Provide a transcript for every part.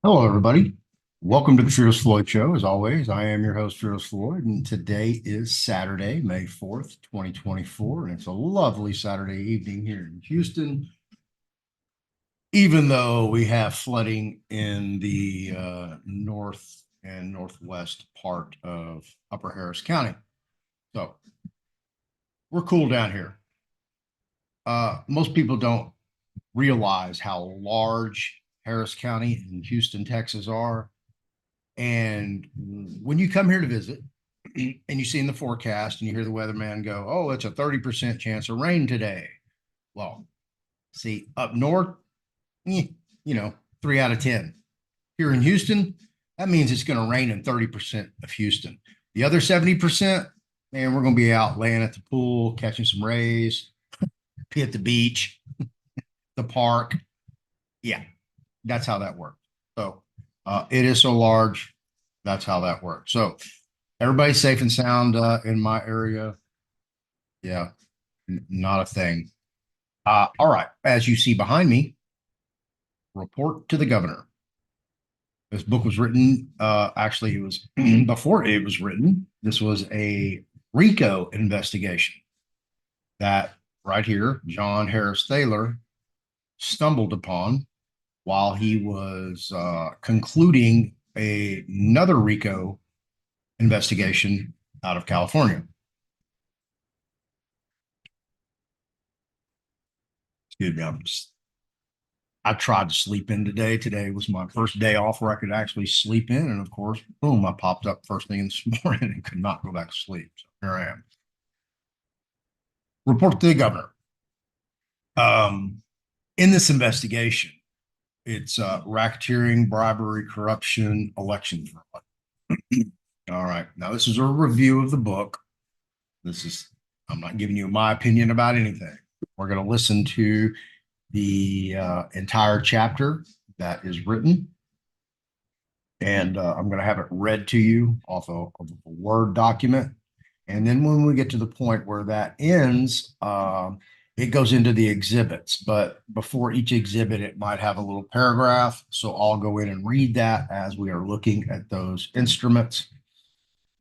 Hello, everybody. Welcome to the Fearless Floyd Show. As always, I am your host, Fearless Floyd, and today is Saturday, May 4th, 2024, and it's a lovely Saturday evening here in Houston, even though we have flooding in the north and northwest part of Upper Harris County. So we're cool down here. Most people don't realize how large Harris County and Houston, Texas are. And when you come here to visit and you see in the forecast and you hear the weatherman go, oh, it's a 30% chance of rain today. Well, see, up north, you know, 3 out of 10. Here in Houston, that means it's going to rain in 30% of Houston. The other 70%, man, we're going to be out laying at the pool, catching some rays, be at the beach, the park. Yeah, that's how that works. So it is so large. That's how that works. So everybody's safe and sound in my area. Yeah, not a thing. All right. As you see behind me, Report to the Governor. This book was written, actually, it was before it was written. This was a RICO investigation that right here, John Harris Thaler stumbled upon while he was concluding another RICO investigation out of California. Excuse me, I tried to sleep in today. Today was my first day off where I could actually sleep in. And of course, boom, I popped up first thing this morning and could not go back to sleep. So here I am. Report to the governor. Um, in this investigation, it's racketeering, bribery, corruption, election fraud. All right. Now, this is a review of the book. I'm not giving you my opinion about anything. We're going to listen to the entire chapter that is written. And I'm going to have it read to you off of a Word document. And then when we get to the point where that ends, it goes into the exhibits. But before each exhibit, it might have a little paragraph. So I'll go in and read that as we are looking at those instruments.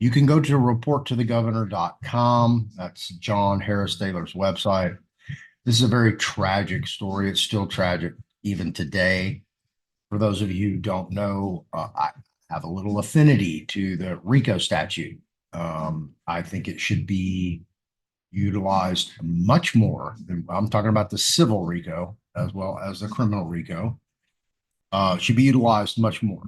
You can go to reporttothegovernor.com. That's John Harris Thaler's website. This is a very tragic story. It's still tragic even today. For those of you who don't know, I have a little affinity to the RICO statute. I think it should be utilized much more. I'm talking about the civil RICO as well as the criminal RICO. Should be utilized much more.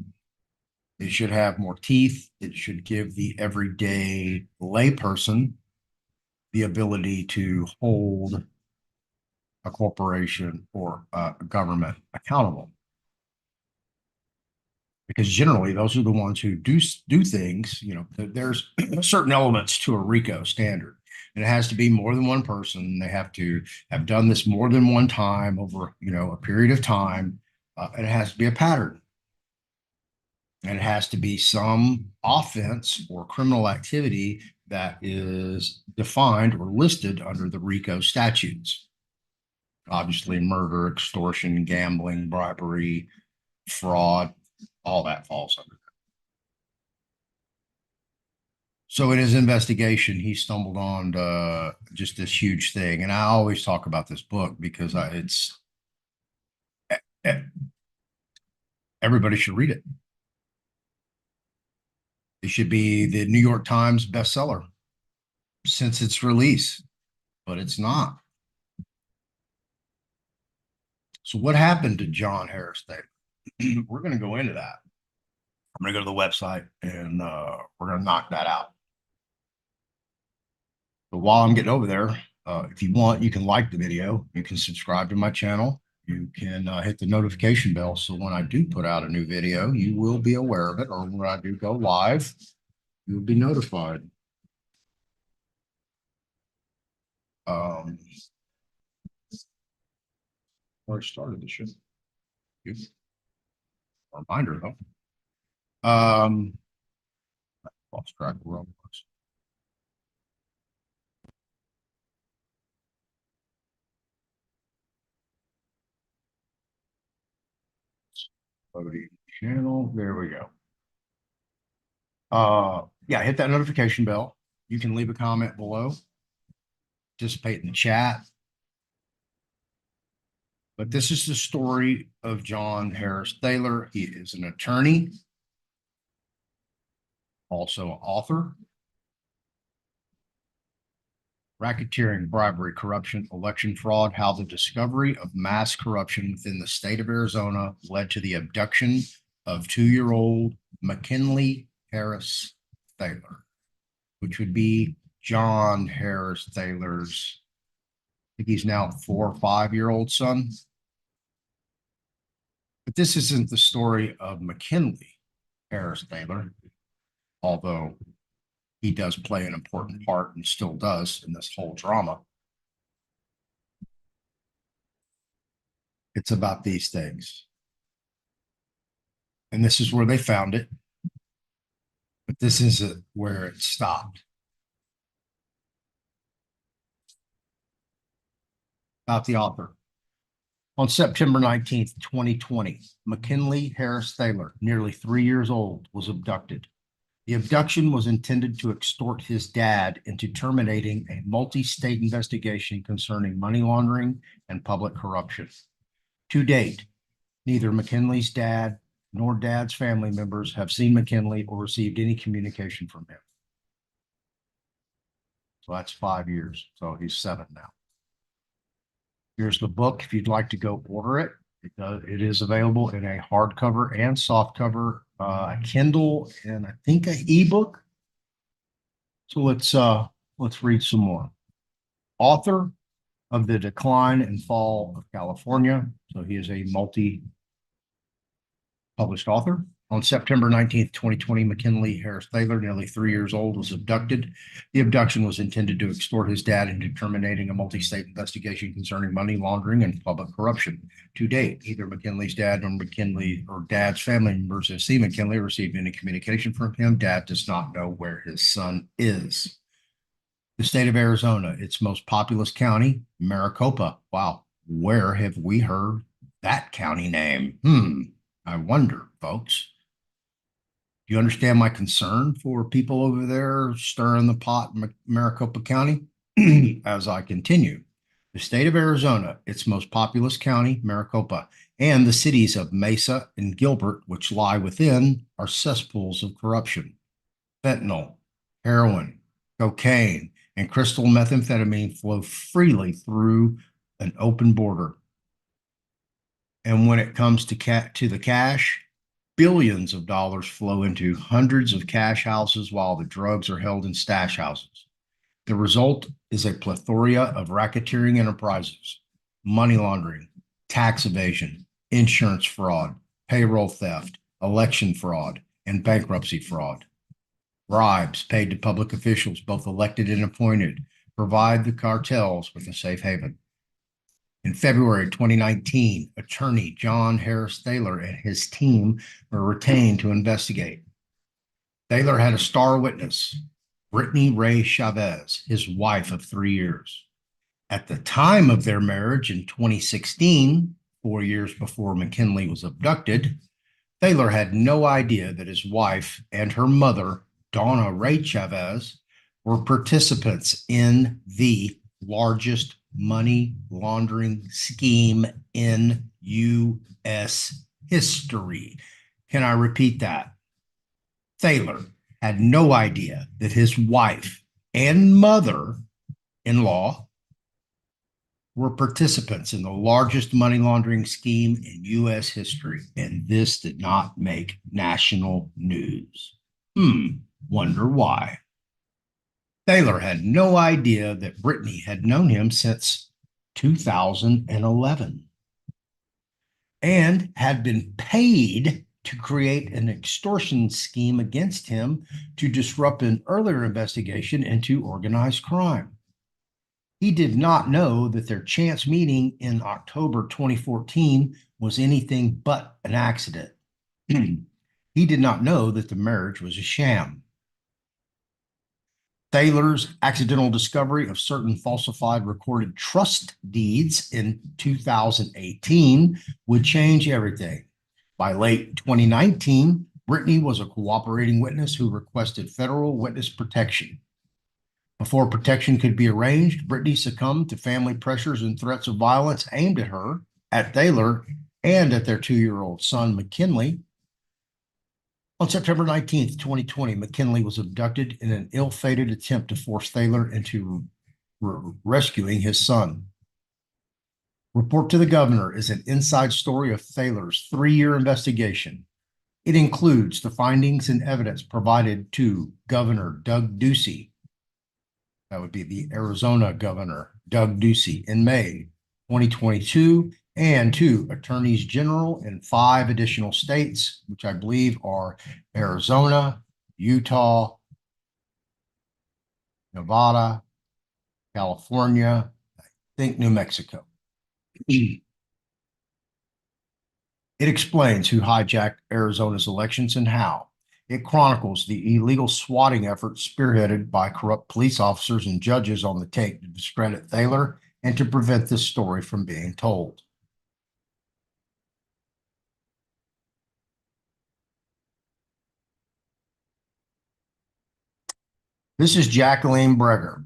It should have more teeth. It should give the everyday layperson the ability to hold a corporation or a government accountable. Because generally those are the ones who do things. There's certain elements to a RICO standard, and it has to be more than one person. They have to have done this more than one time over a period of time, and it has to be a pattern, and it has to be some offense or criminal activity that is defined or listed under the RICO statutes. Obviously, murder, extortion, gambling, bribery, fraud, all that falls under. So in his investigation, he stumbled on just this huge thing. And I always talk about this book because everybody should read it. It should be the New York Times bestseller since its release, but it's not. So what happened to John Harris Thaler? We're going to go into that. I'm going to go to the website and we're going to knock that out. But while I'm getting over there, if you want, you can like the video. You can subscribe to my channel. You can hit the notification bell. So when I do put out a new video, you will be aware of it. Or when I do go live, you'll be notified. Or started the show. Good. Reminder though. Lost track of where I was. Loading. channel. There we go. Yeah, hit that notification bell. You can leave a comment below, participate in the chat. But this is the story of John Harris Thaler. He is an attorney, also an author. Racketeering, Bribery, Corruption, Election Fraud, How the Discovery of Mass Corruption Within the State of Arizona Led to the Abduction of 2-year-old McKinley Harris Thaler, which would be John Harris Thaler's, I think he's now 4 or 5-year-old son. But this isn't the story of McKinley Harris Thaler, although he does play an important part and still does in this whole drama. It's about these things. And this is where they found it. But this isn't where it stopped. About the author. On September 19th, 2020, McKinley Harris Thaler, nearly 3 years old, was abducted. The abduction was intended to extort his dad into terminating a multi-state investigation concerning money laundering and public corruption. To date, neither McKinley's dad nor dad's family members have seen McKinley or received any communication from him. So that's 5 years. So he's 7 now. Here's the book. If you'd like to go order it, it is available in a hardcover and softcover, a Kindle, and I think an ebook. So let's read some more. Author of The Decline and Fall of California. So he is a multi-published author. On September 19th, 2020, McKinley Harris Thaler, nearly 3 years old, was abducted. The abduction was intended to extort his dad into terminating a multi-state investigation concerning money laundering and public corruption. To date, neither McKinley's dad nor McKinley or dad's family members have seen McKinley or received any communication from him. Dad does not know where his son is. The state of Arizona, its most populous county, Maricopa. Wow, where have we heard that county name? I wonder, folks. Do you understand my concern for people over there stirring the pot in Maricopa County? As I continue, the state of Arizona, its most populous county, Maricopa, and the cities of Mesa and Gilbert, which lie within, are cesspools of corruption. Fentanyl, heroin, cocaine, and crystal methamphetamine flow freely through an open border. And when it comes to the cash, billions of dollars flow into hundreds of cash houses while the drugs are held in stash houses. The result is a plethora of racketeering enterprises, money laundering, tax evasion, insurance fraud, payroll theft, election fraud, and bankruptcy fraud. Bribes paid to public officials, both elected and appointed, provide the cartels with a safe haven. In February 2019, attorney John Harris Thaler and his team were retained to investigate. Thaler had a star witness, Brittany Ray Chavez, his wife of 3 years. At the time of their marriage in 2016, 4 years before McKinley was abducted, Thaler had no idea that his wife and her mother, Donna Ray Chavez, were participants in the largest money laundering scheme in U.S. history. Can I repeat that? Thaler had no idea that his wife and mother-in-law were participants in the largest money laundering scheme in U.S. history, and this did not make national news. Wonder why. Thaler had no idea that Brittany had known him since 2011 and had been paid to create an extortion scheme against him to disrupt an earlier investigation into organized crime. He did not know that their chance meeting in October 2014 was anything but an accident. He did not know that the marriage was a sham. Thaler's accidental discovery of certain falsified recorded trust deeds in 2018 would change everything. By late 2019, Brittany was a cooperating witness who requested federal witness protection. Before protection could be arranged, Brittany succumbed to family pressures and threats of violence aimed at her, at Thaler, and at their 2-year-old son, McKinley. On September 19th, 2020, McKinley was abducted in an ill-fated attempt to force Thaler into rescuing his son. Report to the Governor is an inside story of Thaler's 3-year investigation. It includes the findings and evidence provided to Governor Doug Ducey. That would be the Arizona Governor, Doug Ducey, in May 2022, and to attorneys general in 5 additional states, which I believe are Arizona, Utah, Nevada, California, I think New Mexico. It explains who hijacked Arizona's elections and how. It chronicles the illegal swatting efforts spearheaded by corrupt police officers and judges on the take to discredit Thaler and to prevent this story from being told. This is Jacqueline Breger.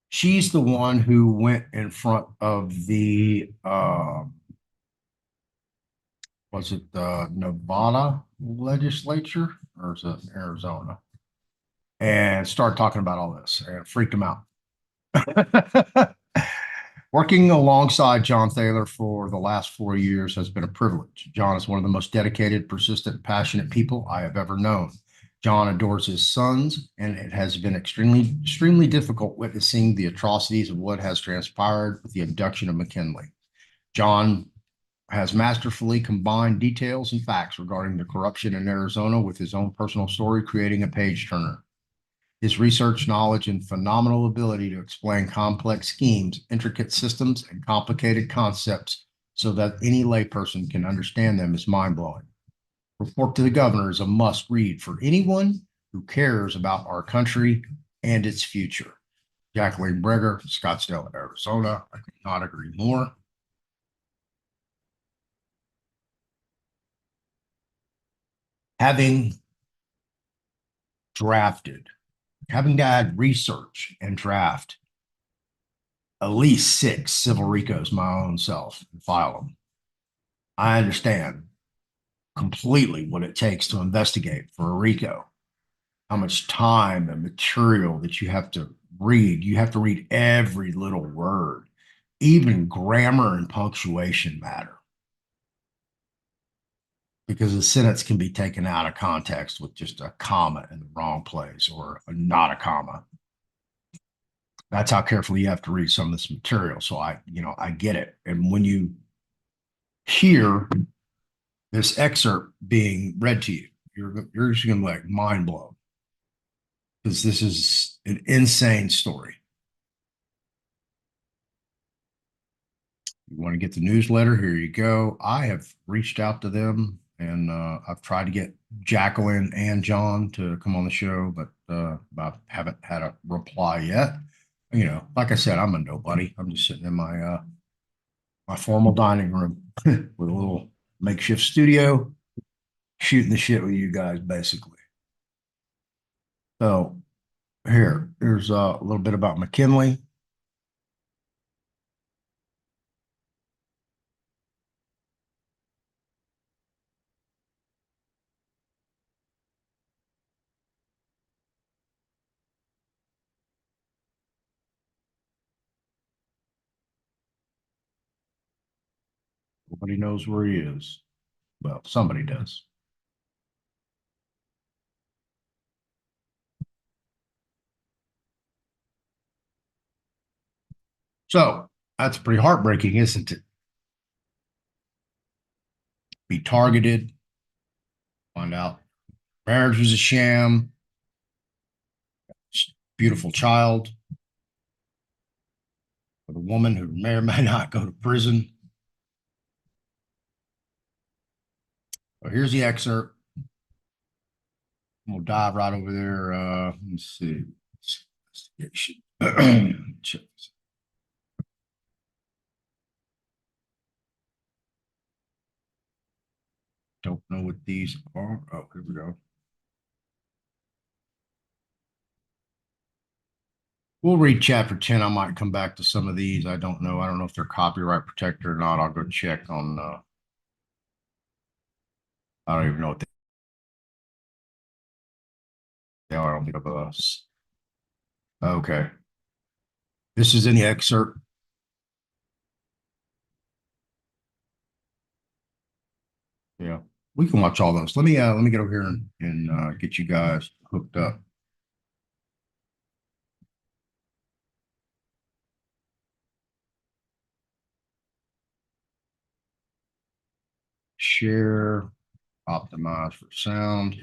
She's the one who went in front of the, was it the Nevada legislature or is it Arizona? And started talking about all this and freaked them out. Working alongside John Thaler for the last 4 years has been a privilege. John is one of the most dedicated, persistent, passionate people I have ever known. John adores his sons, and it has been extremely difficult witnessing the atrocities of what has transpired with the abduction of McKinley. John has masterfully combined details and facts regarding the corruption in Arizona with his own personal story, creating a page turner. His research knowledge and phenomenal ability to explain complex schemes, intricate systems, and complicated concepts so that any layperson can understand them is mind-blowing. Report to the Governor is a must-read for anyone who cares about our country and its future. Jacqueline Breger, Scottsdale, Arizona. I could not agree more. Having had research and draft at least 6 civil RICOs my own self and file them, I understand completely what it takes to investigate for a RICO, how much time and material that you have to read. You have to read every little word, even grammar and punctuation matter, because a sentence can be taken out of context with just a comma in the wrong place or not a comma. That's how carefully you have to read some of this material. So I get it. And when you hear this excerpt being read to you, you're just gonna be like mind blown, because this is an insane story. You want to get the newsletter? Here you go. I have reached out to them, and I've tried to get Jacqueline and John to come on the show, but I haven't had a reply yet. Like I said, I'm a nobody. I'm just sitting in my formal dining room with a little makeshift studio, shooting the shit with you guys, basically. So here's a little bit about McKinley. Nobody knows where he is. Well, somebody does. So that's pretty heartbreaking, isn't it? Be targeted, find out marriage was a sham, beautiful child with a woman who may or may not go to prison. Well, here's the excerpt. We'll dive right over there. Let's see. Don't know what these are. Oh, here we go. We'll read chapter 10. I might come back to some of these. I don't know. I don't know if they're copyright protected or not. I'll go check on, I don't even know what they are. I don't think of us. Okay. This is in the excerpt. Yeah, we can watch all those. Let me get over here and get you guys hooked up. Share, optimize for sound.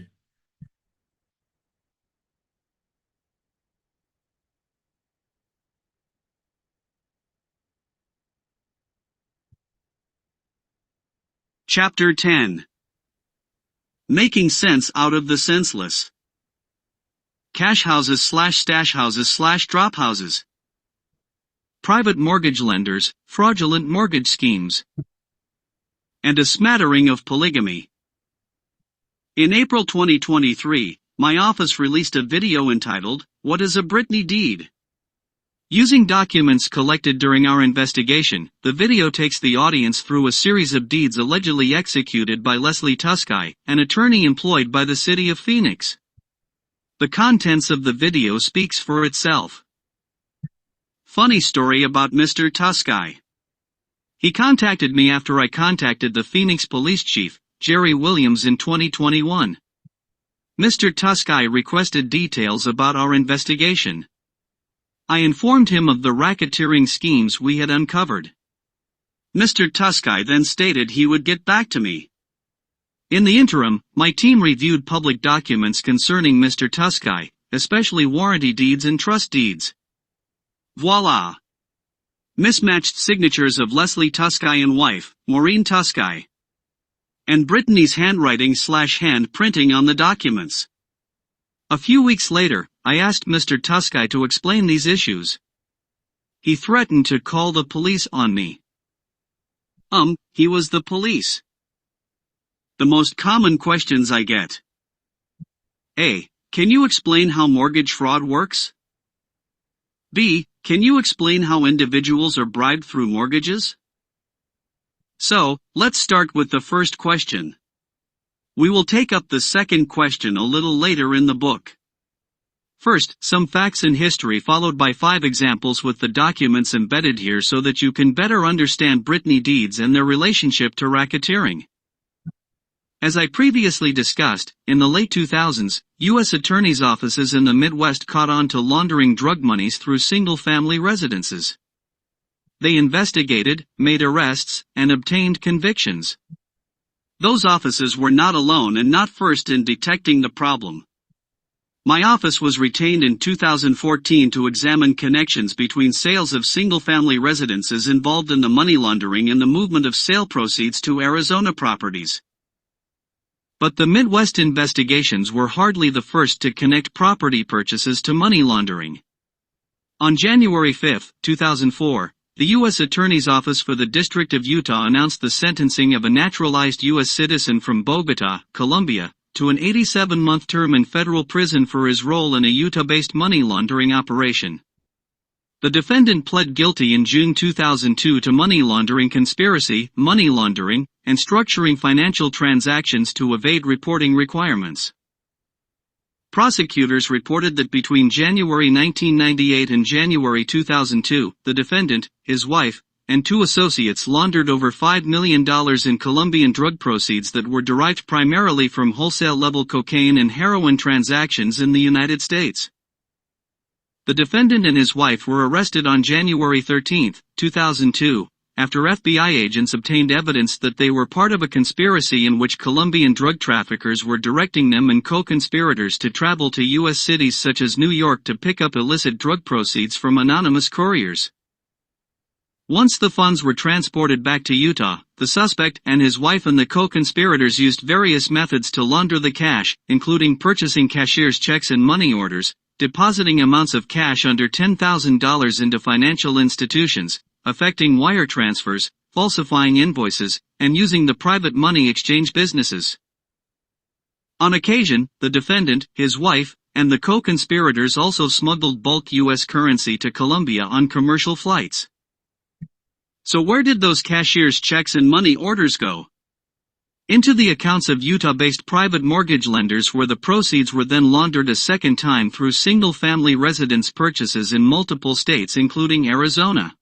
Chapter 10. Making Sense Out of the Senseless. Cash houses / stash houses / drop houses. Private mortgage lenders, fraudulent mortgage schemes. And a smattering of polygamy. In April 2023, my office released a video entitled, "What is a Britney Deed?" Using documents collected during our investigation, the video takes the audience through a series of deeds allegedly executed by Leslie Tusky, an attorney employed by the city of Phoenix. The contents of the video speaks for itself. Funny story about Mr. Tusky. He contacted me after I contacted the Phoenix police chief, Jerry Williams, in 2021. Mr. Tusky requested details about our investigation. I informed him of the racketeering schemes we had uncovered. Mr. Tusky then stated he would get back to me. In the interim, my team reviewed public documents concerning Mr. Tusky, especially warranty deeds and trust deeds. Voila! Mismatched signatures of Leslie Tusky and wife, Maureen Tusky. And Brittany's handwriting / hand printing on the documents. A few weeks later, I asked Mr. Tusky to explain these issues. He threatened to call the police on me. He was the police. The most common questions I get. A. Can you explain how mortgage fraud works? B. Can you explain how individuals are bribed through mortgages? So, let's start with the first question. We will take up the second question a little later in the book. First, some facts and history followed by 5 examples with the documents embedded here so that you can better understand Britney deeds and their relationship to racketeering. As I previously discussed, in the late 2000s, U.S. attorneys' offices in the Midwest caught on to laundering drug monies through single-family residences. They investigated, made arrests, and obtained convictions. Those offices were not alone and not first in detecting the problem. My office was retained in 2014 to examine connections between sales of single-family residences involved in the money laundering and the movement of sale proceeds to Arizona properties. But the Midwest investigations were hardly the first to connect property purchases to money laundering. On January 5, 2004, the U.S. Attorney's Office for the District of Utah announced the sentencing of a naturalized U.S. citizen from Bogota, Colombia, to an 87-month term in federal prison for his role in a Utah-based money laundering operation. The defendant pled guilty in June 2002 to money laundering conspiracy, money laundering, and structuring financial transactions to evade reporting requirements. Prosecutors reported that between January 1998 and January 2002, the defendant, his wife, and 2 associates laundered over $5 million in Colombian drug proceeds that were derived primarily from wholesale-level cocaine and heroin transactions in the United States. The defendant and his wife were arrested on January 13, 2002, after FBI agents obtained evidence that they were part of a conspiracy in which Colombian drug traffickers were directing them and co-conspirators to travel to U.S. cities such as New York to pick up illicit drug proceeds from anonymous couriers. Once the funds were transported back to Utah, the suspect and his wife and the co-conspirators used various methods to launder the cash, including purchasing cashier's checks and money orders, depositing amounts of cash under $10,000 into financial institutions, effecting wire transfers, falsifying invoices, and using the private money exchange businesses. On occasion, the defendant, his wife, and the co-conspirators also smuggled bulk U.S. currency to Colombia on commercial flights. So where did those cashier's checks and money orders go? Into the accounts of Utah-based private mortgage lenders, where the proceeds were then laundered a second time through single-family residence purchases in multiple states including Arizona.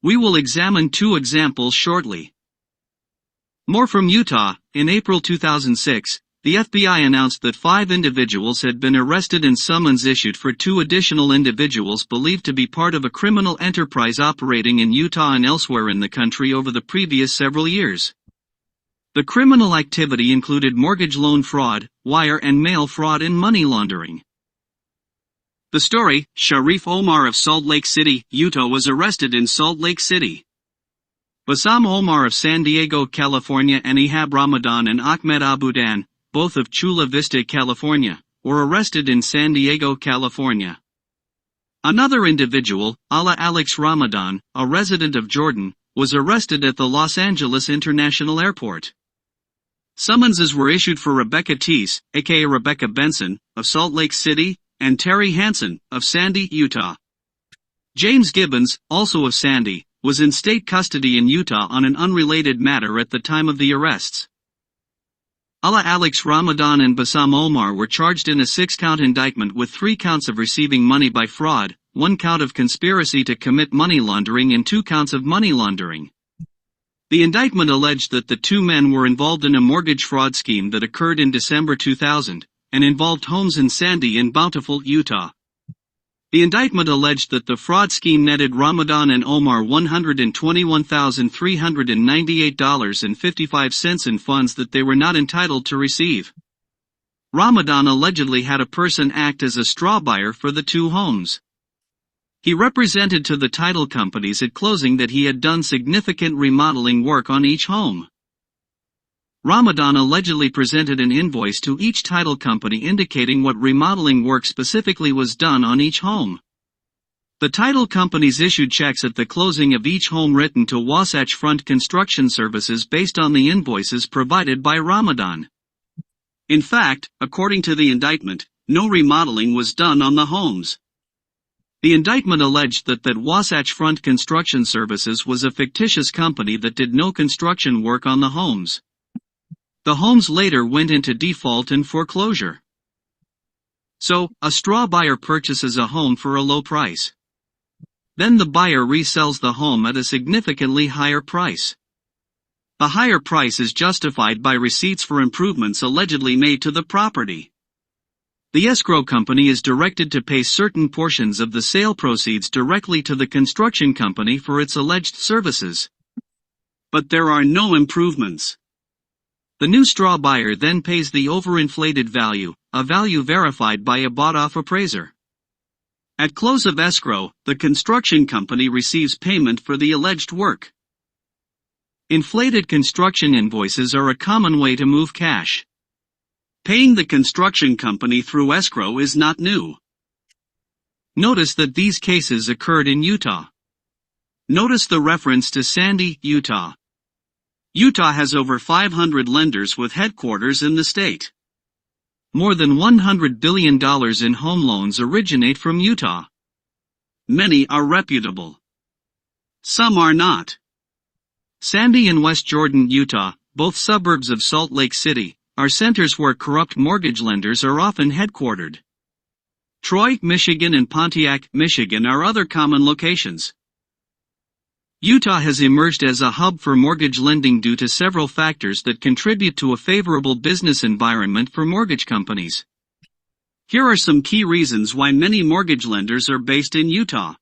We will examine two examples shortly. More from Utah. In April 2006, the FBI announced that 5 individuals had been arrested and summons issued for 2 additional individuals believed to be part of a criminal enterprise operating in Utah and elsewhere in the country over the previous several years. The criminal activity included mortgage loan fraud, wire and mail fraud, and money laundering. The story: Sharif Omar of Salt Lake City, Utah was arrested in Salt Lake City. Bassam Omar of San Diego, California, and Ihab Ramadan and Ahmed Abudan, both of Chula Vista, California, were arrested in San Diego, California. Another individual, Ala Alex Ramadan, a resident of Jordan, was arrested at the Los Angeles International Airport. Summonses were issued for Rebecca Teese, aka Rebecca Benson, of Salt Lake City, and Terry Hansen, of Sandy, Utah. James Gibbons, also of Sandy, was in state custody in Utah on an unrelated matter at the time of the arrests. Ala Alex Ramadan and Bassam Omar were charged in a 6-count indictment with 3 counts of receiving money by fraud, 1 count of conspiracy to commit money laundering, and 2 counts of money laundering. The indictment alleged that the 2 men were involved in a mortgage fraud scheme that occurred in December 2000, and involved homes in Sandy and Bountiful, Utah. The indictment alleged that the fraud scheme netted Ramadan and Omar $121,398.55 in funds that they were not entitled to receive. Ramadan allegedly had a person act as a straw buyer for the 2 homes. He represented to the title companies at closing that he had done significant remodeling work on each home. Ramadan allegedly presented an invoice to each title company indicating what remodeling work specifically was done on each home. The title companies issued checks at the closing of each home written to Wasatch Front Construction Services based on the invoices provided by Ramadan. In fact, according to the indictment, no remodeling was done on the homes. The indictment alleged that Wasatch Front Construction Services was a fictitious company that did no construction work on the homes. The homes later went into default and foreclosure. So, a straw buyer purchases a home for a low price. Then the buyer resells the home at a significantly higher price. The higher price is justified by receipts for improvements allegedly made to the property. The escrow company is directed to pay certain portions of the sale proceeds directly to the construction company for its alleged services. But there are no improvements. The new straw buyer then pays the overinflated value, a value verified by a bought-off appraiser. At close of escrow, the construction company receives payment for the alleged work. Inflated construction invoices are a common way to move cash. Paying the construction company through escrow is not new. Notice that these cases occurred in Utah. Notice the reference to Sandy, Utah. Utah has over 500 lenders with headquarters in the state. More than $100 billion in home loans originate from Utah. Many are reputable. Some are not. Sandy and West Jordan, Utah, both suburbs of Salt Lake City, are centers where corrupt mortgage lenders are often headquartered. Troy, Michigan and Pontiac, Michigan are other common locations. Utah has emerged as a hub for mortgage lending due to several factors that contribute to a favorable business environment for mortgage companies. Here are some key reasons why many mortgage lenders are based in Utah.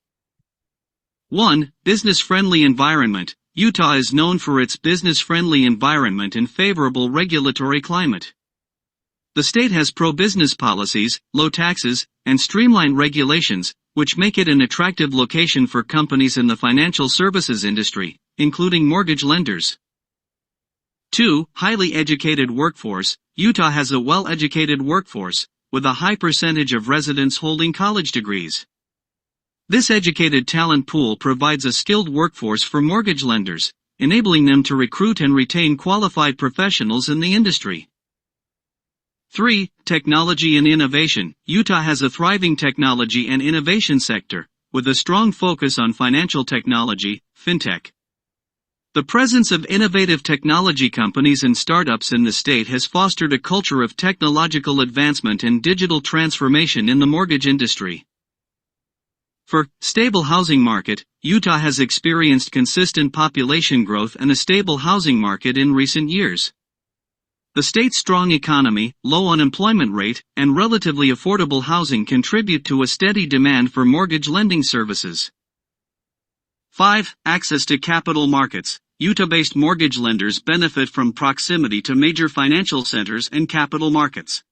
1. Business-friendly environment. Utah is known for its business-friendly environment and favorable regulatory climate. The state has pro-business policies, low taxes, and streamlined regulations, which make it an attractive location for companies in the financial services industry, including mortgage lenders. 2. Highly educated workforce. Utah has a well-educated workforce, with a high percentage of residents holding college degrees. This educated talent pool provides a skilled workforce for mortgage lenders, enabling them to recruit and retain qualified professionals in the industry. 3. Technology and innovation. Utah has a thriving technology and innovation sector, with a strong focus on financial technology, fintech. The presence of innovative technology companies and startups in the state has fostered a culture of technological advancement and digital transformation in the mortgage industry. 4. Stable housing market. Utah has experienced consistent population growth and a stable housing market in recent years. The state's strong economy, low unemployment rate, and relatively affordable housing contribute to a steady demand for mortgage lending services. 5. Access to capital markets. Utah-based mortgage lenders benefit from proximity to major financial centers and capital markets.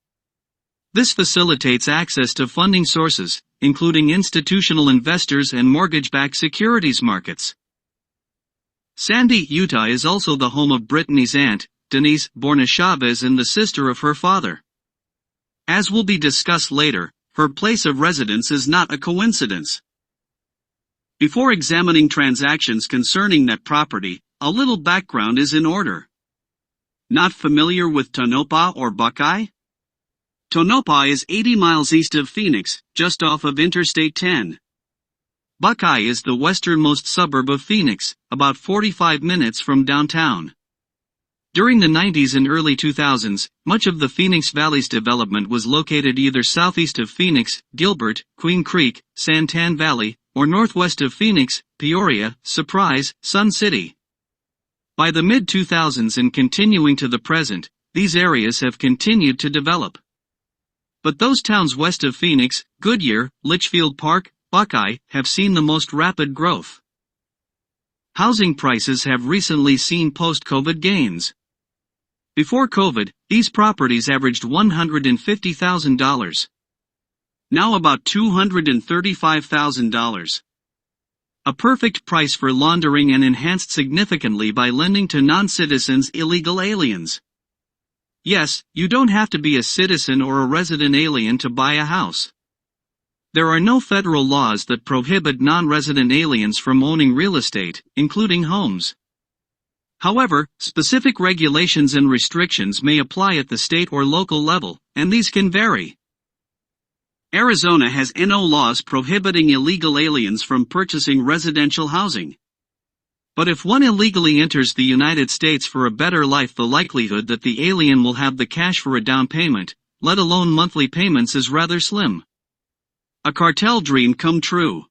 This facilitates access to funding sources, including institutional investors and mortgage-backed securities markets. Sandy, Utah is also the home of Brittany's aunt, Denise, born as Chavez, and the sister of her father. As will be discussed later, her place of residence is not a coincidence. Before examining transactions concerning that property, a little background is in order. Not familiar with Tonopah or Buckeye? Tonopah is 80 miles east of Phoenix, just off of Interstate 10. Buckeye is the westernmost suburb of Phoenix, about 45 minutes from downtown. During the 90s and early 2000s, much of the Phoenix Valley's development was located either southeast of Phoenix, Gilbert, Queen Creek, Santan Valley, or northwest of Phoenix, Peoria, Surprise, Sun City. By the mid-2000s and continuing to the present, these areas have continued to develop. But those towns west of Phoenix, Goodyear, Litchfield Park, Buckeye, have seen the most rapid growth. Housing prices have recently seen post-COVID gains. Before COVID, these properties averaged $150,000. Now about $235,000. A perfect price for laundering and enhanced significantly by lending to non-citizens, illegal aliens. Yes, you don't have to be a citizen or a resident alien to buy a house. There are no federal laws that prohibit non-resident aliens from owning real estate, including homes. However, specific regulations and restrictions may apply at the state or local level, and these can vary. Arizona has no laws prohibiting illegal aliens from purchasing residential housing. But if one illegally enters the United States for a better life, the likelihood that the alien will have the cash for a down payment, let alone monthly payments, is rather slim. A cartel dream come true.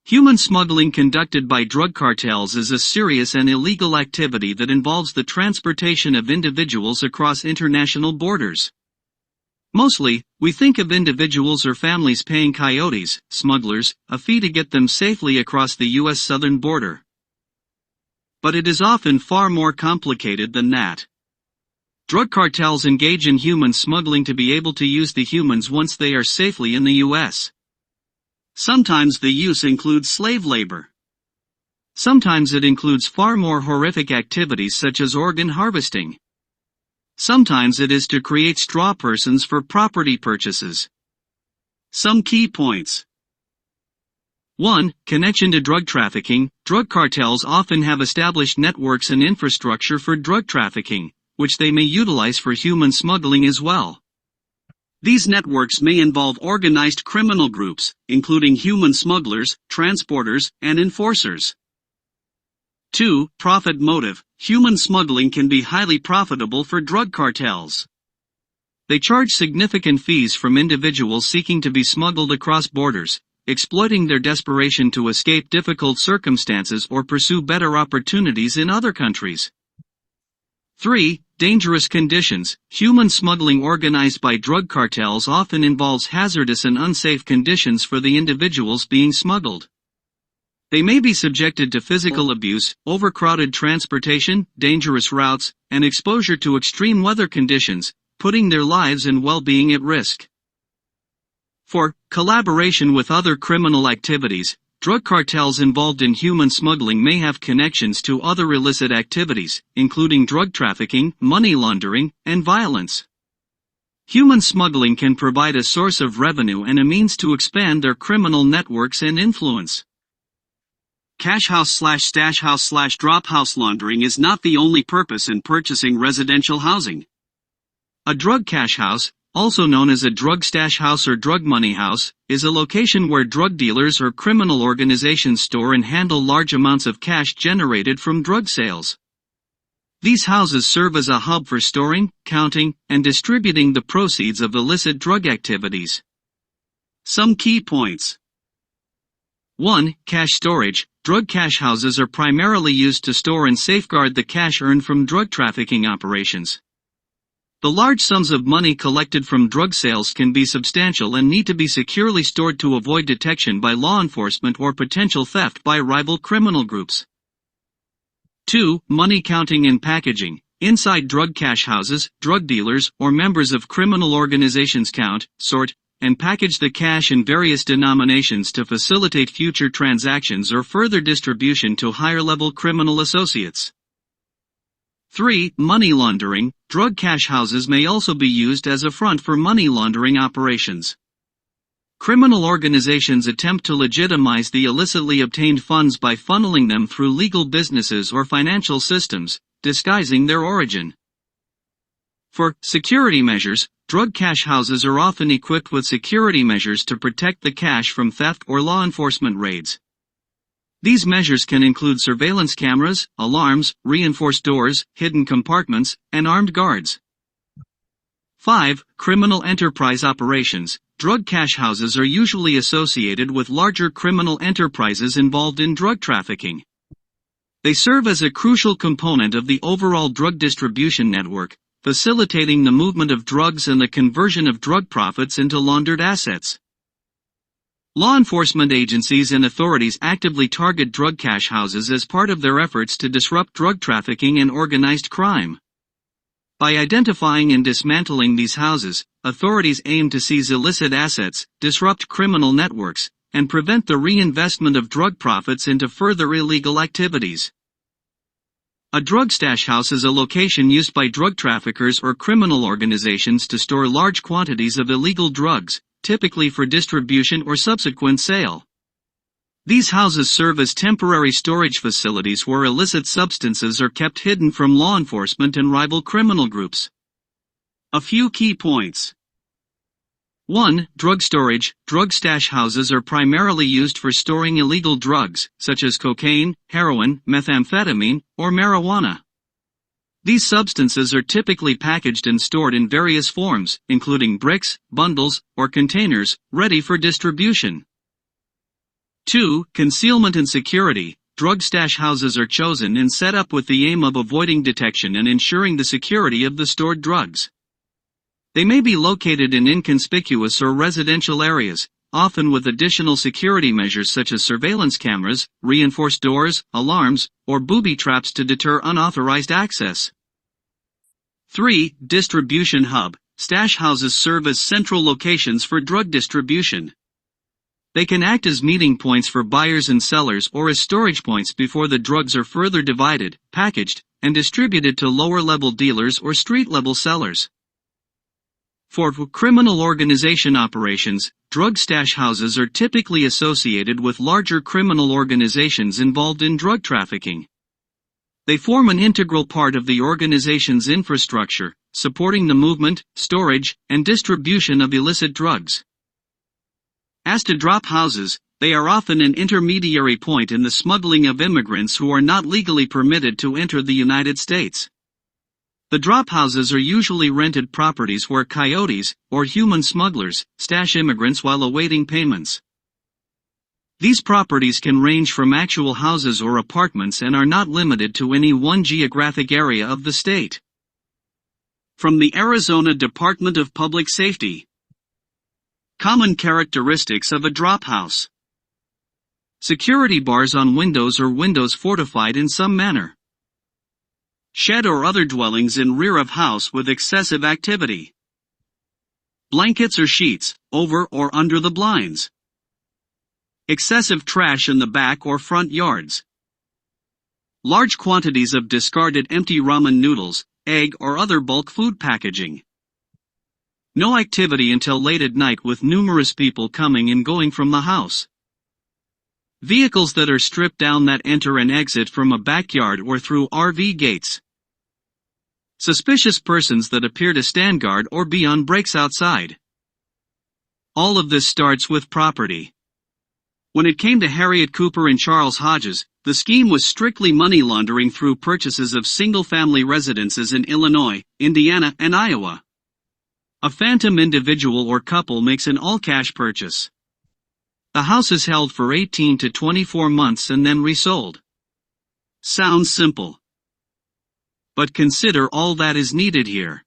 Human smuggling conducted by drug cartels is a serious and illegal activity that involves the transportation of individuals across international borders. Mostly, we think of individuals or families paying coyotes, smugglers, a fee to get them safely across the U.S. southern border. But it is often far more complicated than that. Drug cartels engage in human smuggling to be able to use the humans once they are safely in the U.S. Sometimes the use includes slave labor. Sometimes it includes far more horrific activities such as organ harvesting. Sometimes it is to create straw persons for property purchases. Some key points. 1. Connection to drug trafficking. Drug cartels often have established networks and infrastructure for drug trafficking, which they may utilize for human smuggling as well. These networks may involve organized criminal groups, including human smugglers, transporters, and enforcers. 2. Profit motive. Human smuggling can be highly profitable for drug cartels. They charge significant fees from individuals seeking to be smuggled across borders, exploiting their desperation to escape difficult circumstances or pursue better opportunities in other countries. 3. Dangerous conditions. Human smuggling organized by drug cartels often involves hazardous and unsafe conditions for the individuals being smuggled. They may be subjected to physical abuse, overcrowded transportation, dangerous routes, and exposure to extreme weather conditions, putting their lives and well-being at risk. 4. Collaboration with other criminal activities. Drug cartels involved in human smuggling may have connections to other illicit activities, including drug trafficking, money laundering, and violence. Human smuggling can provide a source of revenue and a means to expand their criminal networks and influence. Cash house / stash house / drop house laundering is not the only purpose in purchasing residential housing. A drug cash house, also known as a drug stash house or drug money house, is a location where drug dealers or criminal organizations store and handle large amounts of cash generated from drug sales. These houses serve as a hub for storing, counting, and distributing the proceeds of illicit drug activities. Some key points. 1. Cash storage. Drug cash houses are primarily used to store and safeguard the cash earned from drug trafficking operations. The large sums of money collected from drug sales can be substantial and need to be securely stored to avoid detection by law enforcement or potential theft by rival criminal groups. 2. Money counting and packaging. Inside drug cash houses, drug dealers or members of criminal organizations count, sort, and package the cash in various denominations to facilitate future transactions or further distribution to higher-level criminal associates. 3. Money laundering. Drug cash houses may also be used as a front for money laundering operations. Criminal organizations attempt to legitimize the illicitly obtained funds by funneling them through legal businesses or financial systems, disguising their origin. For security measures, drug cash houses are often equipped with security measures to protect the cash from theft or law enforcement raids. These measures can include surveillance cameras, alarms, reinforced doors, hidden compartments, and armed guards. 5. Criminal enterprise operations. Drug cash houses are usually associated with larger criminal enterprises involved in drug trafficking. They serve as a crucial component of the overall drug distribution network, facilitating the movement of drugs and the conversion of drug profits into laundered assets. Law enforcement agencies and authorities actively target drug cash houses as part of their efforts to disrupt drug trafficking and organized crime. By identifying and dismantling these houses, authorities aim to seize illicit assets, disrupt criminal networks, and prevent the reinvestment of drug profits into further illegal activities. A drug stash house is a location used by drug traffickers or criminal organizations to store large quantities of illegal drugs, typically for distribution or subsequent sale. These houses serve as temporary storage facilities where illicit substances are kept hidden from law enforcement and rival criminal groups. A few key points. 1. Drug storage. Drug stash houses are primarily used for storing illegal drugs, such as cocaine, heroin, methamphetamine, or marijuana. These substances are typically packaged and stored in various forms, including bricks, bundles, or containers, ready for distribution. 2. Concealment and security. Drug stash houses are chosen and set up with the aim of avoiding detection and ensuring the security of the stored drugs. They may be located in inconspicuous or residential areas, often with additional security measures such as surveillance cameras, reinforced doors, alarms, or booby traps to deter unauthorized access. 3. Distribution hub. Stash houses serve as central locations for drug distribution. They can act as meeting points for buyers and sellers or as storage points before the drugs are further divided, packaged, and distributed to lower-level dealers or street-level sellers. For criminal organization operations, drug stash houses are typically associated with larger criminal organizations involved in drug trafficking. They form an integral part of the organization's infrastructure, supporting the movement, storage, and distribution of illicit drugs. As to drop houses, they are often an intermediary point in the smuggling of immigrants who are not legally permitted to enter the United States. The drop houses are usually rented properties where coyotes, or human smugglers, stash immigrants while awaiting payments. These properties can range from actual houses or apartments and are not limited to any one geographic area of the state. From the Arizona Department of Public Safety. Common characteristics of a drop house. Security bars on windows or windows fortified in some manner. Shed or other dwellings in rear of house with excessive activity. Blankets or sheets, over or under the blinds. Excessive trash in the back or front yards. Large quantities of discarded empty ramen noodles, egg or other bulk food packaging. No activity until late at night with numerous people coming and going from the house. Vehicles that are stripped down that enter and exit from a backyard or through RV gates. Suspicious persons that appear to stand guard or be on brakes outside. All of this starts with property. When it came to Harriet Cooper and Charles Hodges, the scheme was strictly money laundering through purchases of single-family residences in Illinois, Indiana, and Iowa. A phantom individual or couple makes an all-cash purchase. The house is held for 18 to 24 months and then resold. Sounds simple. But consider all that is needed here.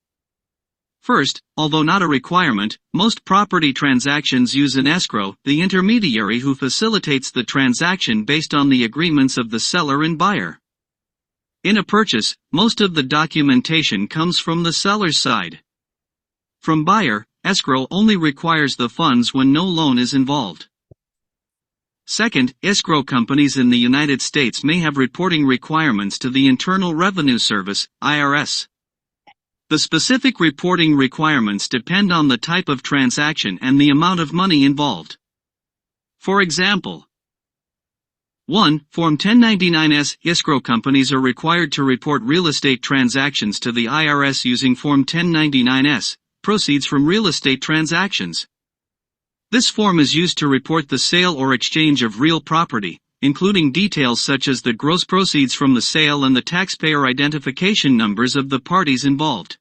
First, although not a requirement, most property transactions use an escrow, the intermediary who facilitates the transaction based on the agreements of the seller and buyer. In a purchase, most of the documentation comes from the seller's side. From buyer, escrow only requires the funds when no loan is involved. Second, escrow companies in the United States may have reporting requirements to the Internal Revenue Service, IRS. The specific reporting requirements depend on the type of transaction and the amount of money involved. For example, 1. Form 1099-S. Escrow companies are required to report real estate transactions to the IRS using Form 1099-S, proceeds from real estate transactions. This form is used to report the sale or exchange of real property, including details such as the gross proceeds from the sale and the taxpayer identification numbers of the parties involved.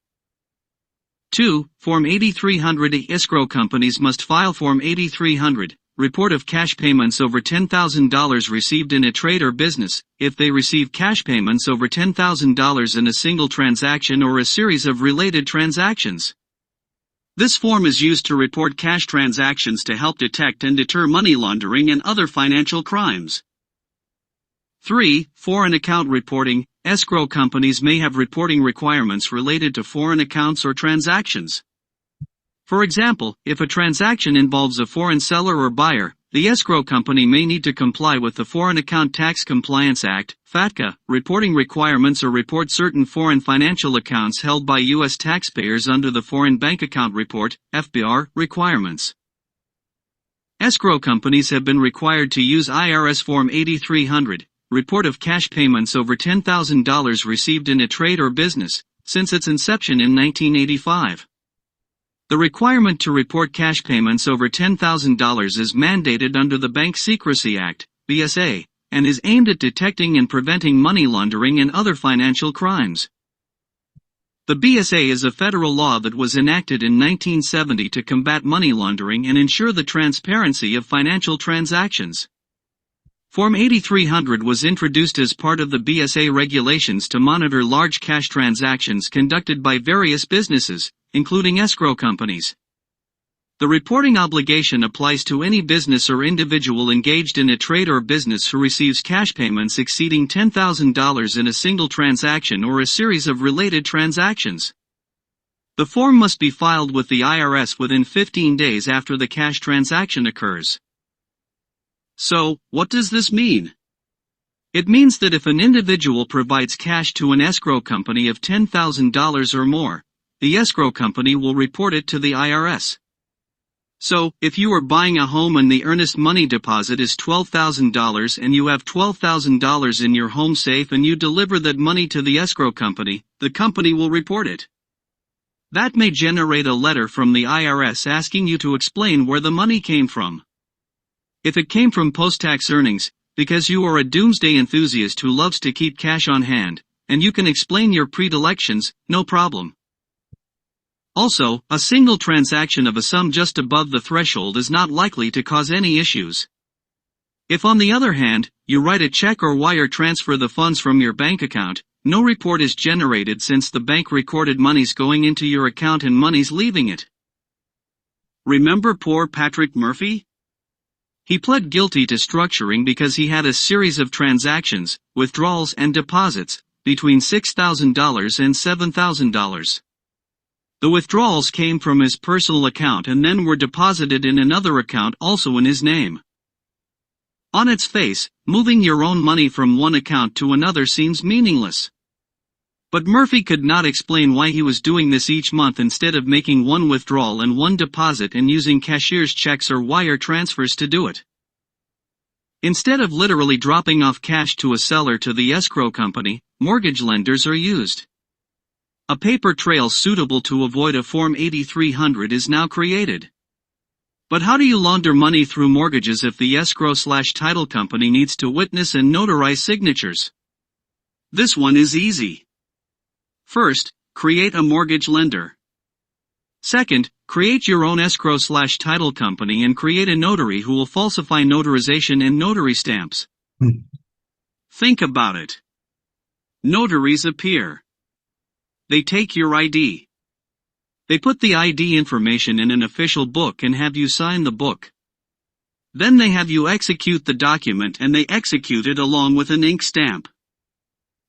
2. Form 8300. Escrow companies must file Form 8300, report of cash payments over $10,000 received in a trade or business, if they receive cash payments over $10,000 in a single transaction or a series of related transactions. This form is used to report cash transactions to help detect and deter money laundering and other financial crimes. 3. Foreign account reporting. Escrow companies may have reporting requirements related to foreign accounts or transactions. For example, if a transaction involves a foreign seller or buyer, the escrow company may need to comply with the Foreign Account Tax Compliance Act, FATCA, reporting requirements or report certain foreign financial accounts held by U.S. taxpayers under the Foreign Bank Account Report, FBR, requirements. Escrow companies have been required to use IRS Form 8300, report of cash payments over $10,000 received in a trade or business, since its inception in 1985. The requirement to report cash payments over $10,000 is mandated under the Bank Secrecy Act, BSA, and is aimed at detecting and preventing money laundering and other financial crimes. The BSA is a federal law that was enacted in 1970 to combat money laundering and ensure the transparency of financial transactions. Form 8300 was introduced as part of the BSA regulations to monitor large cash transactions conducted by various businesses, including escrow companies. The reporting obligation applies to any business or individual engaged in a trade or business who receives cash payments exceeding $10,000 in a single transaction or a series of related transactions. The form must be filed with the IRS within 15 days after the cash transaction occurs. So, what does this mean? It means that if an individual provides cash to an escrow company of $10,000 or more, the escrow company will report it to the IRS. So, if you are buying a home and the earnest money deposit is $12,000 and you have $12,000 in your home safe and you deliver that money to the escrow company, the company will report it. That may generate a letter from the IRS asking you to explain where the money came from. If it came from post-tax earnings, because you are a doomsday enthusiast who loves to keep cash on hand, and you can explain your predilections, no problem. Also, a single transaction of a sum just above the threshold is not likely to cause any issues. If on the other hand, you write a check or wire transfer the funds from your bank account, no report is generated since the bank recorded monies going into your account and monies leaving it. Remember poor Patrick Murphy? He pled guilty to structuring because he had a series of transactions, withdrawals and deposits, between $6,000 and $7,000. The withdrawals came from his personal account and then were deposited in another account also in his name. On its face, moving your own money from one account to another seems meaningless. But Murphy could not explain why he was doing this each month instead of making one withdrawal and one deposit and using cashier's checks or wire transfers to do it. Instead of literally dropping off cash to a seller to the escrow company, mortgage lenders are used. A paper trail suitable to avoid a Form 8300 is now created. But how do you launder money through mortgages if the escrow/title company needs to witness and notarize signatures? This one is easy. First, create a mortgage lender. Second, create your own escrow/title company and create a notary who will falsify notarization and notary stamps. Think about it. Notaries appear. They take your ID. They put the ID information in an official book and have you sign the book. Then they have you execute the document and they execute it along with an ink stamp.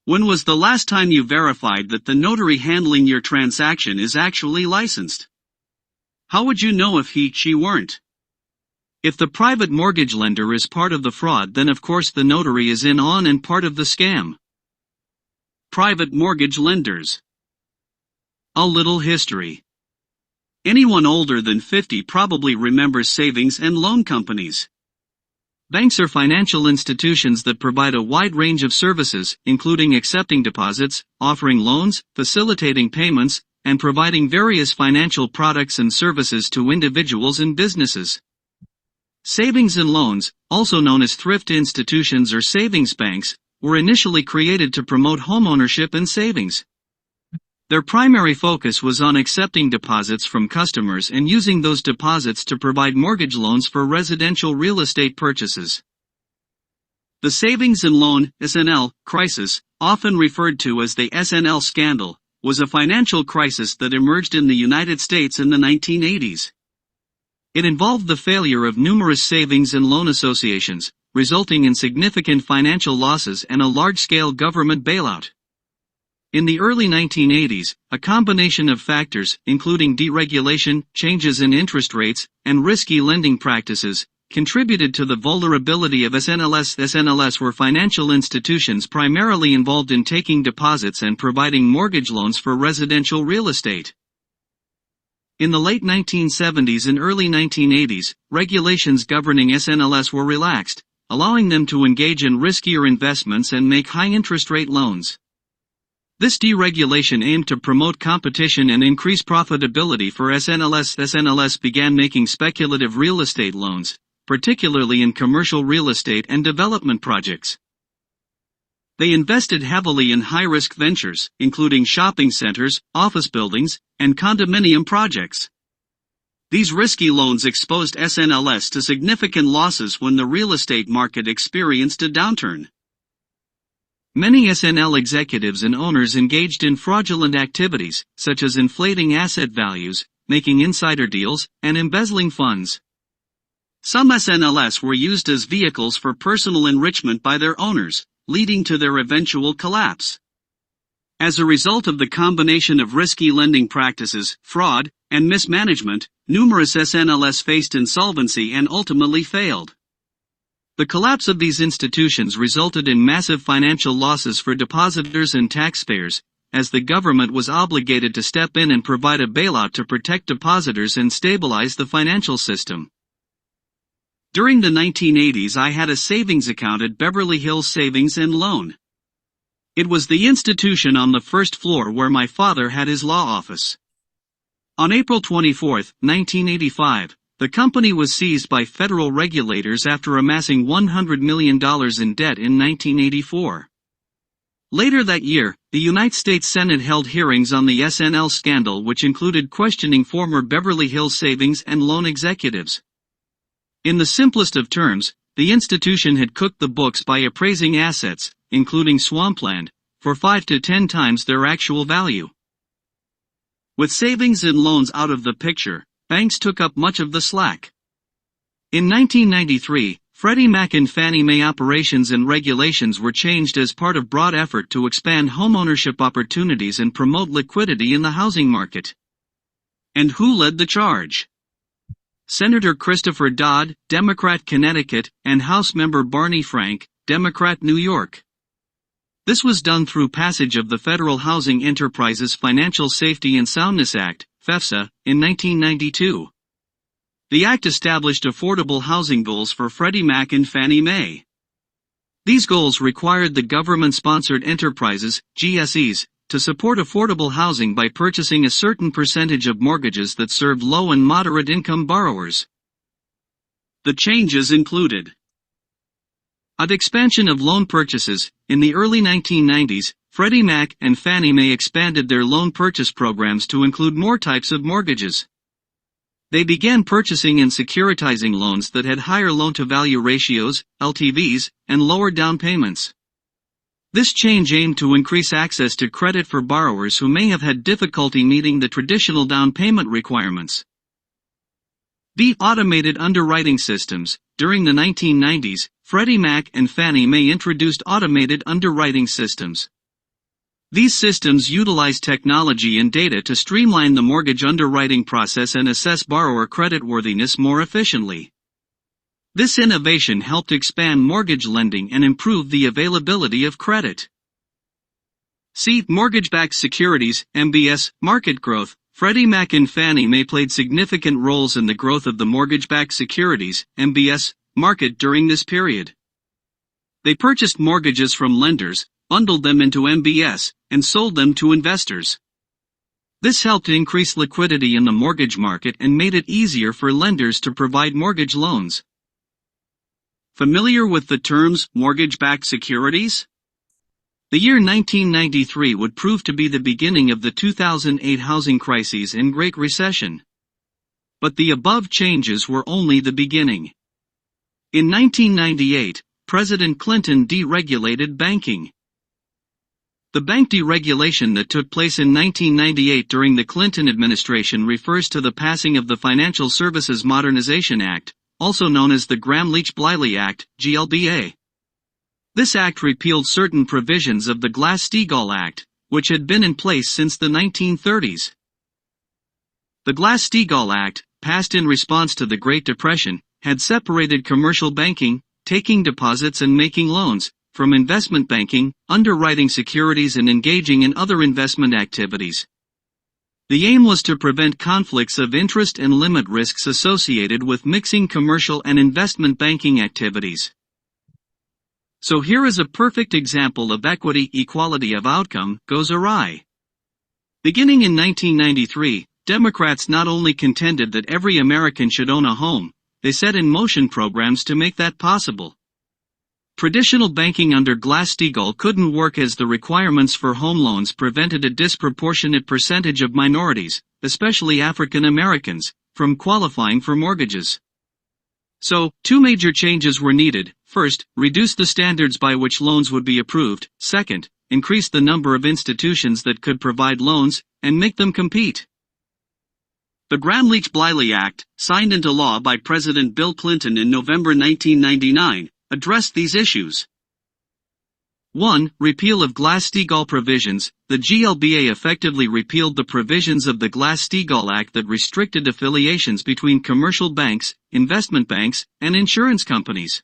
When was the last time you verified that the notary handling your transaction is actually licensed? How would you know if he/she weren't? If the private mortgage lender is part of the fraud, then of course the notary is in on and part of the scam. Private mortgage lenders. A little history. Anyone older than 50 probably remembers savings and loan companies. Banks are financial institutions that provide a wide range of services, including accepting deposits, offering loans, facilitating payments, and providing various financial products and services to individuals and businesses. Savings and loans, also known as thrift institutions or savings banks, were initially created to promote homeownership and savings. Their primary focus was on accepting deposits from customers and using those deposits to provide mortgage loans for residential real estate purchases. The savings and loan (SNL) crisis, often referred to as the SNL scandal, was a financial crisis that emerged in the United States in the 1980s. It involved the failure of numerous savings and loan associations, resulting in significant financial losses and a large-scale government bailout. In the early 1980s, a combination of factors, including deregulation, changes in interest rates, and risky lending practices, contributed to the vulnerability of SNLs. SNLs were financial institutions primarily involved in taking deposits and providing mortgage loans for residential real estate. In the late 1970s and early 1980s, regulations governing SNLs were relaxed, allowing them to engage in riskier investments and make high-interest rate loans. This deregulation aimed to promote competition and increase profitability for SNLs. SNLs began making speculative real estate loans, particularly in commercial real estate and development projects. They invested heavily in high-risk ventures, including shopping centers, office buildings, and condominium projects. These risky loans exposed SNLs to significant losses when the real estate market experienced a downturn. Many SNL executives and owners engaged in fraudulent activities, such as inflating asset values, making insider deals, and embezzling funds. Some SNLs were used as vehicles for personal enrichment by their owners, leading to their eventual collapse. As a result of the combination of risky lending practices, fraud, and mismanagement, numerous SNLs faced insolvency and ultimately failed. The collapse of these institutions resulted in massive financial losses for depositors and taxpayers, as the government was obligated to step in and provide a bailout to protect depositors and stabilize the financial system. During the 1980s, I had a savings account at Beverly Hills Savings and Loan. It was the institution on the first floor where my father had his law office. On April 24, 1985, the company was seized by federal regulators after amassing $100 million in debt in 1984. Later that year, the United States Senate held hearings on the SNL scandal, which included questioning former Beverly Hills Savings and Loan executives. In the simplest of terms, the institution had cooked the books by appraising assets, including swampland, for 5 to 10 times their actual value. With savings and loans out of the picture, banks took up much of the slack. In 1993, Freddie Mac and Fannie Mae operations and regulations were changed as part of broad effort to expand homeownership opportunities and promote liquidity in the housing market. And who led the charge? Senator Christopher Dodd, Democrat Connecticut, and House member Barney Frank, Democrat New York. This was done through passage of the Federal Housing Enterprises Financial Safety and Soundness Act, FEFSA, in 1992. The Act established affordable housing goals for Freddie Mac and Fannie Mae. These goals required the government-sponsored enterprises, GSEs, to support affordable housing by purchasing a certain percentage of mortgages that served low and moderate-income borrowers. The changes included an expansion of loan purchases. In the early 1990s, Freddie Mac and Fannie Mae expanded their loan purchase programs to include more types of mortgages. They began purchasing and securitizing loans that had higher loan-to-value ratios, LTVs, and lower down payments. This change aimed to increase access to credit for borrowers who may have had difficulty meeting the traditional down payment requirements. Automated underwriting systems. During the 1990s, Freddie Mac and Fannie Mae introduced automated underwriting systems. These systems utilize technology and data to streamline the mortgage underwriting process and assess borrower creditworthiness more efficiently. This innovation helped expand mortgage lending and improve the availability of credit. Mortgage-backed securities, MBS, market growth. Freddie Mac and Fannie Mae played significant roles in the growth of the mortgage-backed securities, MBS, market during this period. They purchased mortgages from lenders, bundled them into MBS, and sold them to investors. This helped increase liquidity in the mortgage market and made it easier for lenders to provide mortgage loans. Familiar with the terms mortgage-backed securities? The year 1993 would prove to be the beginning of the 2008 housing crisis and Great Recession. But the above changes were only the beginning. In 1998, President Clinton deregulated banking. The bank deregulation that took place in 1998 during the Clinton administration refers to the passing of the Financial Services Modernization Act, also known as the Gramm-Leach-Bliley Act, GLBA. This act repealed certain provisions of the Glass-Steagall Act, which had been in place since the 1930s. The Glass-Steagall Act, passed in response to the Great Depression, had separated commercial banking, taking deposits and making loans, from investment banking, underwriting securities and engaging in other investment activities. The aim was to prevent conflicts of interest and limit risks associated with mixing commercial and investment banking activities. So here is a perfect example of equality of outcome goes awry. Beginning in 1993, Democrats not only contended that every American should own a home, they set in motion programs to make that possible. Traditional banking under Glass-Steagall couldn't work as the requirements for home loans prevented a disproportionate percentage of minorities, especially African Americans, from qualifying for mortgages. So, two major changes were needed. First, reduce the standards by which loans would be approved. Second, increase the number of institutions that could provide loans, and make them compete. The Gramm-Leach-Bliley Act, signed into law by President Bill Clinton in November 1999, addressed these issues. 1. Repeal of Glass-Steagall provisions. The GLBA effectively repealed the provisions of the Glass-Steagall Act that restricted affiliations between commercial banks, investment banks, and insurance companies.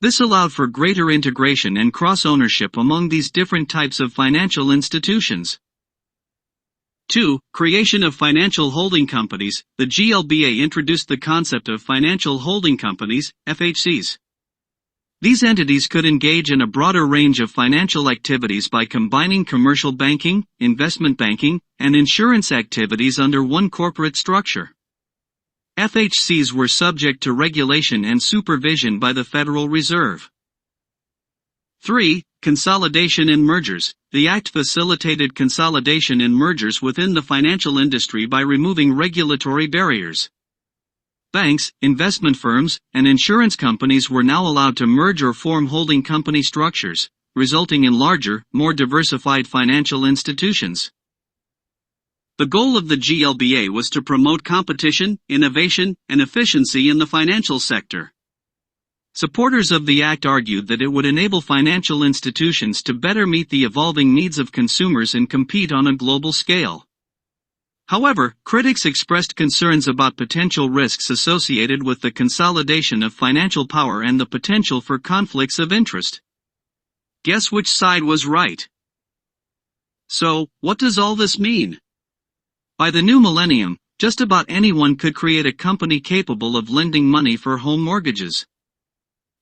This allowed for greater integration and cross-ownership among these different types of financial institutions. 2. Creation of financial holding companies. The GLBA introduced the concept of financial holding companies, FHCs. These entities could engage in a broader range of financial activities by combining commercial banking, investment banking, and insurance activities under one corporate structure. FHCs were subject to regulation and supervision by the Federal Reserve. 3. Consolidation and mergers. The Act facilitated consolidation and mergers within the financial industry by removing regulatory barriers. Banks, investment firms, and insurance companies were now allowed to merge or form holding company structures, resulting in larger, more diversified financial institutions. The goal of the GLBA was to promote competition, innovation, and efficiency in the financial sector. Supporters of the Act argued that it would enable financial institutions to better meet the evolving needs of consumers and compete on a global scale. However, critics expressed concerns about potential risks associated with the consolidation of financial power and the potential for conflicts of interest. Guess which side was right? So, what does all this mean? By the new millennium, just about anyone could create a company capable of lending money for home mortgages.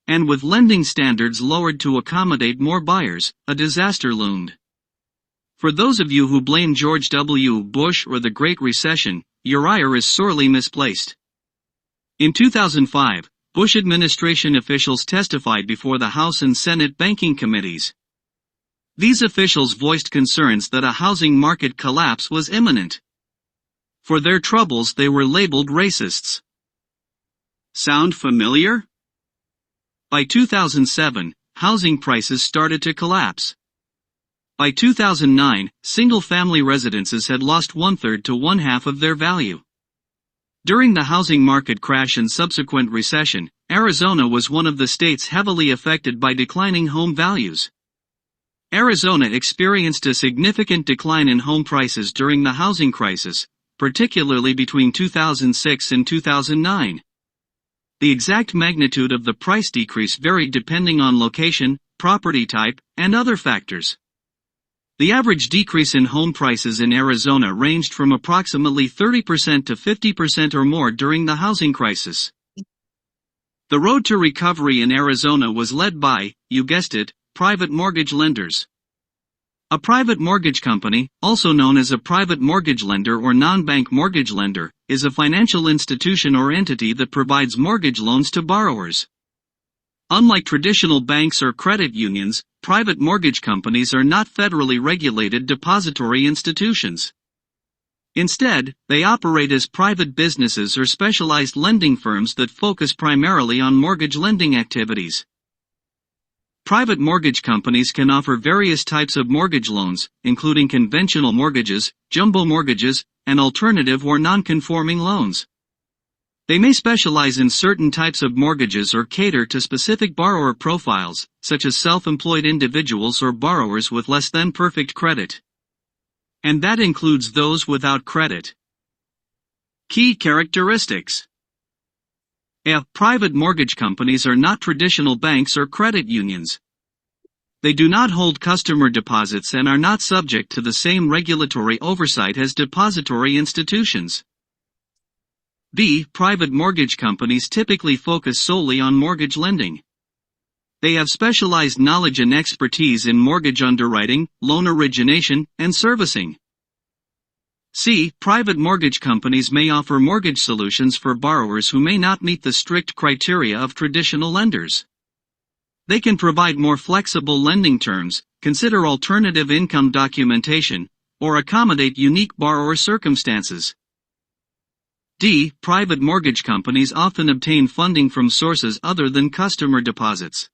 And with lending standards lowered to accommodate more buyers, a disaster loomed. For those of you who blame George W. Bush or the Great Recession, your ire is sorely misplaced. In 2005, Bush administration officials testified before the House and Senate banking committees. These officials voiced concerns that a housing market collapse was imminent. For their troubles, they were labeled racists. Sound familiar? By 2007, housing prices started to collapse. By 2009, single-family residences had lost 1/3 to 1/2 of their value. During the housing market crash and subsequent recession, Arizona was one of the states heavily affected by declining home values. Arizona experienced a significant decline in home prices during the housing crisis, particularly between 2006 and 2009. The exact magnitude of the price decrease varied depending on location, property type, and other factors. The average decrease in home prices in Arizona ranged from approximately 30% to 50% or more during the housing crisis. The road to recovery in Arizona was led by, you guessed it, private mortgage lenders. A private mortgage company, also known as a private mortgage lender or non-bank mortgage lender, is a financial institution or entity that provides mortgage loans to borrowers. Unlike traditional banks or credit unions, private mortgage companies are not federally regulated depository institutions. Instead, they operate as private businesses or specialized lending firms that focus primarily on mortgage lending activities. Private mortgage companies can offer various types of mortgage loans, including conventional mortgages, jumbo mortgages, and alternative or non-conforming loans. They may specialize in certain types of mortgages or cater to specific borrower profiles, such as self-employed individuals or borrowers with less than perfect credit. And that includes those without credit. Key characteristics. Private mortgage companies are not traditional banks or credit unions. They do not hold customer deposits and are not subject to the same regulatory oversight as depository institutions. Private mortgage companies typically focus solely on mortgage lending. They have specialized knowledge and expertise in mortgage underwriting, loan origination, and servicing. Private mortgage companies may offer mortgage solutions for borrowers who may not meet the strict criteria of traditional lenders. They can provide more flexible lending terms, consider alternative income documentation, or accommodate unique borrower circumstances. Private mortgage companies often obtain funding from sources other than customer deposits.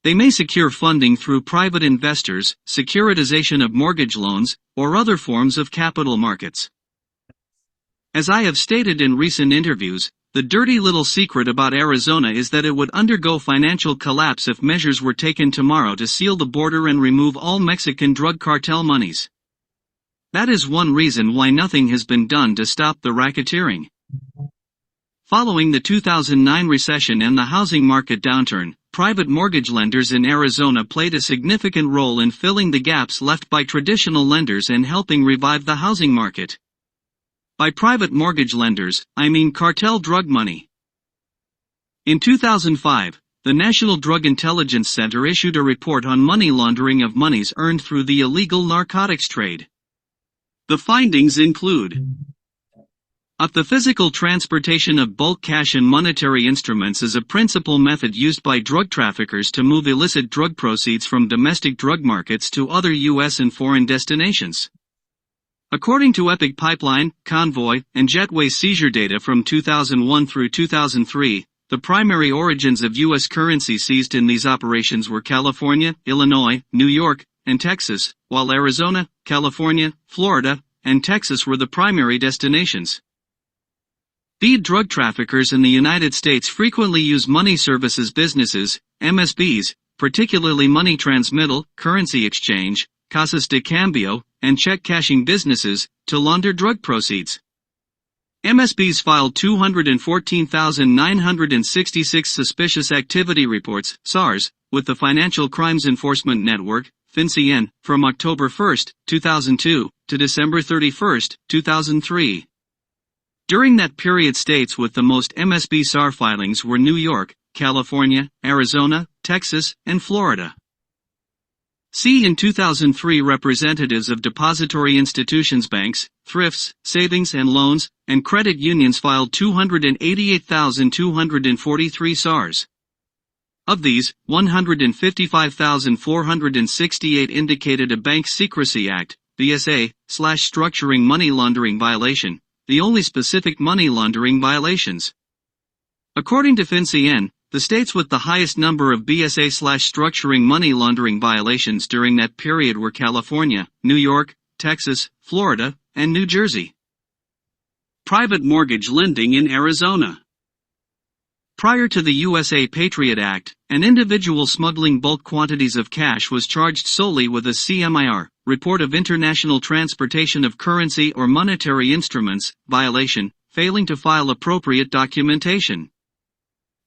They may secure funding through private investors, securitization of mortgage loans, or other forms of capital markets. As I have stated in recent interviews, the dirty little secret about Arizona is that it would undergo financial collapse if measures were taken tomorrow to seal the border and remove all Mexican drug cartel monies. That is one reason why nothing has been done to stop the racketeering. Following the 2009 recession and the housing market downturn, private mortgage lenders in Arizona played a significant role in filling the gaps left by traditional lenders and helping revive the housing market. By private mortgage lenders, I mean cartel drug money. In 2005, the National Drug Intelligence Center issued a report on money laundering of monies earned through the illegal narcotics trade. The findings include: the physical transportation of bulk cash and monetary instruments is a principal method used by drug traffickers to move illicit drug proceeds from domestic drug markets to other U.S. and foreign destinations. According to Epic Pipeline, Convoy, and Jetway seizure data from 2001 through 2003, the primary origins of U.S. currency seized in these operations were California, Illinois, New York, and Texas, while Arizona, California, Florida, and Texas were the primary destinations. Drug traffickers in the United States frequently use money services businesses, MSBs, particularly money transmittal, currency exchange, casas de cambio, and check cashing businesses, to launder drug proceeds. MSBs filed 214,966 suspicious activity reports, SARS, with the Financial Crimes Enforcement Network, FinCEN, from October 1, 2002, to December 31, 2003. During that period, states with the most MSB-SAR filings were New York, California, Arizona, Texas, and Florida. See in 2003 representatives of depository institutions, banks, thrifts, savings and loans, and credit unions filed 288,243 SARs. Of these, 155,468 indicated a Bank Secrecy Act, BSA/structuring money laundering violation, the only specific money laundering violations. According to FinCEN, the states with the highest number of BSA/structuring money laundering violations during that period were California, New York, Texas, Florida, and New Jersey. Private mortgage lending in Arizona. Prior to the USA Patriot Act, an individual smuggling bulk quantities of cash was charged solely with a CMIR, Report of International Transportation of Currency or Monetary Instruments, violation, failing to file appropriate documentation.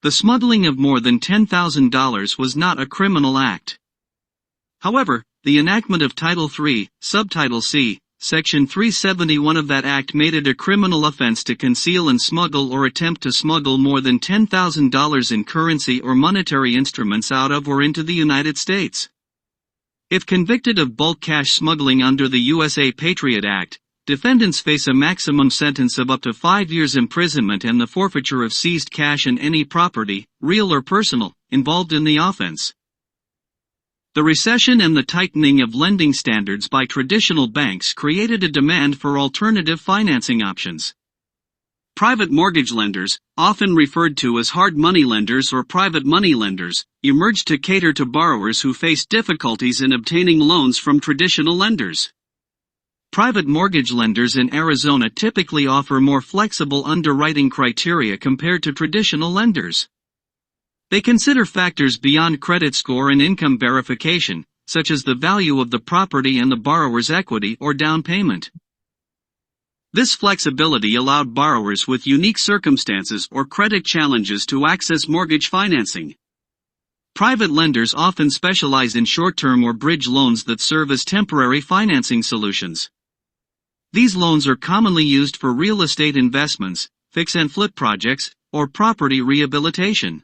The smuggling of more than $10,000 was not a criminal act. However, the enactment of Title III, Subtitle C, Section 371 of that act made it a criminal offense to conceal and smuggle or attempt to smuggle more than $10,000 in currency or monetary instruments out of or into the United States. If convicted of bulk cash smuggling under the USA Patriot Act, defendants face a maximum sentence of up to 5 years imprisonment and the forfeiture of seized cash and any property, real or personal, involved in the offense. The recession and the tightening of lending standards by traditional banks created a demand for alternative financing options. Private mortgage lenders, often referred to as hard money lenders or private money lenders, emerged to cater to borrowers who faced difficulties in obtaining loans from traditional lenders. Private mortgage lenders in Arizona typically offer more flexible underwriting criteria compared to traditional lenders. They consider factors beyond credit score and income verification, such as the value of the property and the borrower's equity or down payment. This flexibility allowed borrowers with unique circumstances or credit challenges to access mortgage financing. Private lenders often specialize in short-term or bridge loans that serve as temporary financing solutions. These loans are commonly used for real estate investments, fix and flip projects, or property rehabilitation.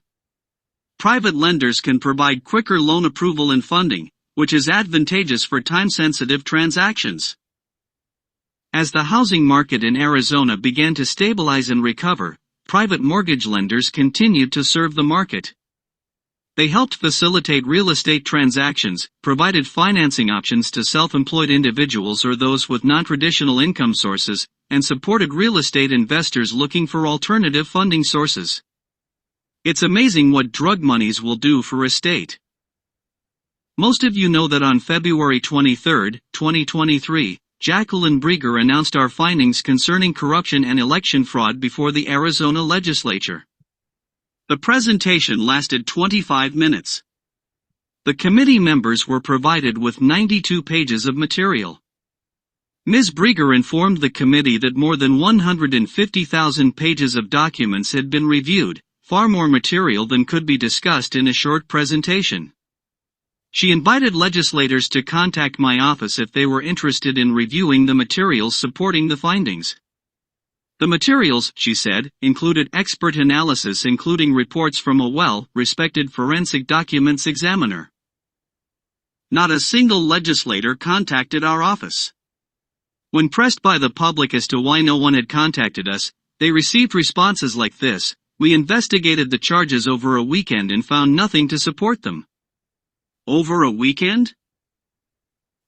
Private lenders can provide quicker loan approval and funding, which is advantageous for time-sensitive transactions. As the housing market in Arizona began to stabilize and recover, private mortgage lenders continued to serve the market. They helped facilitate real estate transactions, provided financing options to self-employed individuals or those with non-traditional income sources, and supported real estate investors looking for alternative funding sources. It's amazing what drug monies will do for a state. Most of you know that on February 23, 2023, Jacqueline Brieger announced our findings concerning corruption and election fraud before the Arizona legislature. The presentation lasted 25 minutes. The committee members were provided with 92 pages of material. Ms. Brieger informed the committee that more than 150,000 pages of documents had been reviewed, far more material than could be discussed in a short presentation. She invited legislators to contact my office if they were interested in reviewing the materials supporting the findings. The materials, she said, included expert analysis including reports from a well-respected forensic documents examiner. Not a single legislator contacted our office. When pressed by the public as to why no one had contacted us, they received responses like this: "We investigated the charges over a weekend and found nothing to support them." Over a weekend?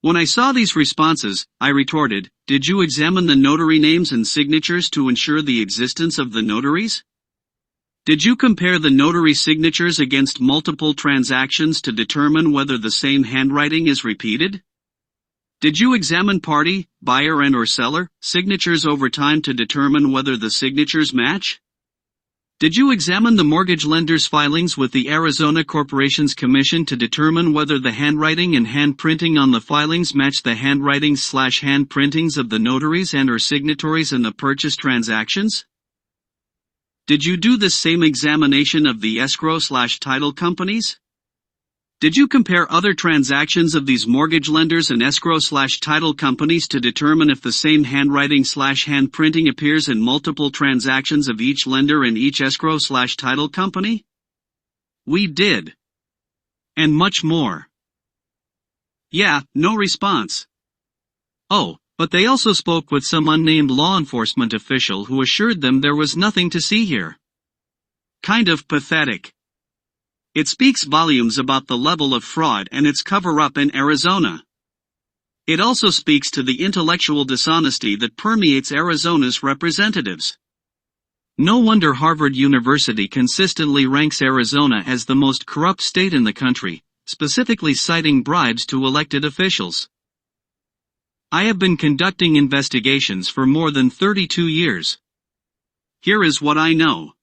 When I saw these responses, I retorted, "Did you examine the notary names and signatures to ensure the existence of the notaries? Did you compare the notary signatures against multiple transactions to determine whether the same handwriting is repeated? Did you examine party, buyer and/or seller, signatures over time to determine whether the signatures match? Did you examine the mortgage lender's filings with the Arizona Corporations Commission to determine whether the handwriting and handprinting on the filings match the handwritings/handprintings of the notaries and/or signatories in the purchase transactions? Did you do the same examination of the escrow/title companies? Did you compare other transactions of these mortgage lenders and escrow/title companies to determine if the same handwriting/handprinting appears in multiple transactions of each lender and each escrow/title company? We did. And much more. Yeah, no response. Oh, but they also spoke with some unnamed law enforcement official who assured them there was nothing to see here. Kind of pathetic. It speaks volumes about the level of fraud and its cover-up in Arizona. It also speaks to the intellectual dishonesty that permeates Arizona's representatives. No wonder Harvard University consistently ranks Arizona as the most corrupt state in the country, specifically citing bribes to elected officials. I have been conducting investigations for more than 32 years. Here is what I know.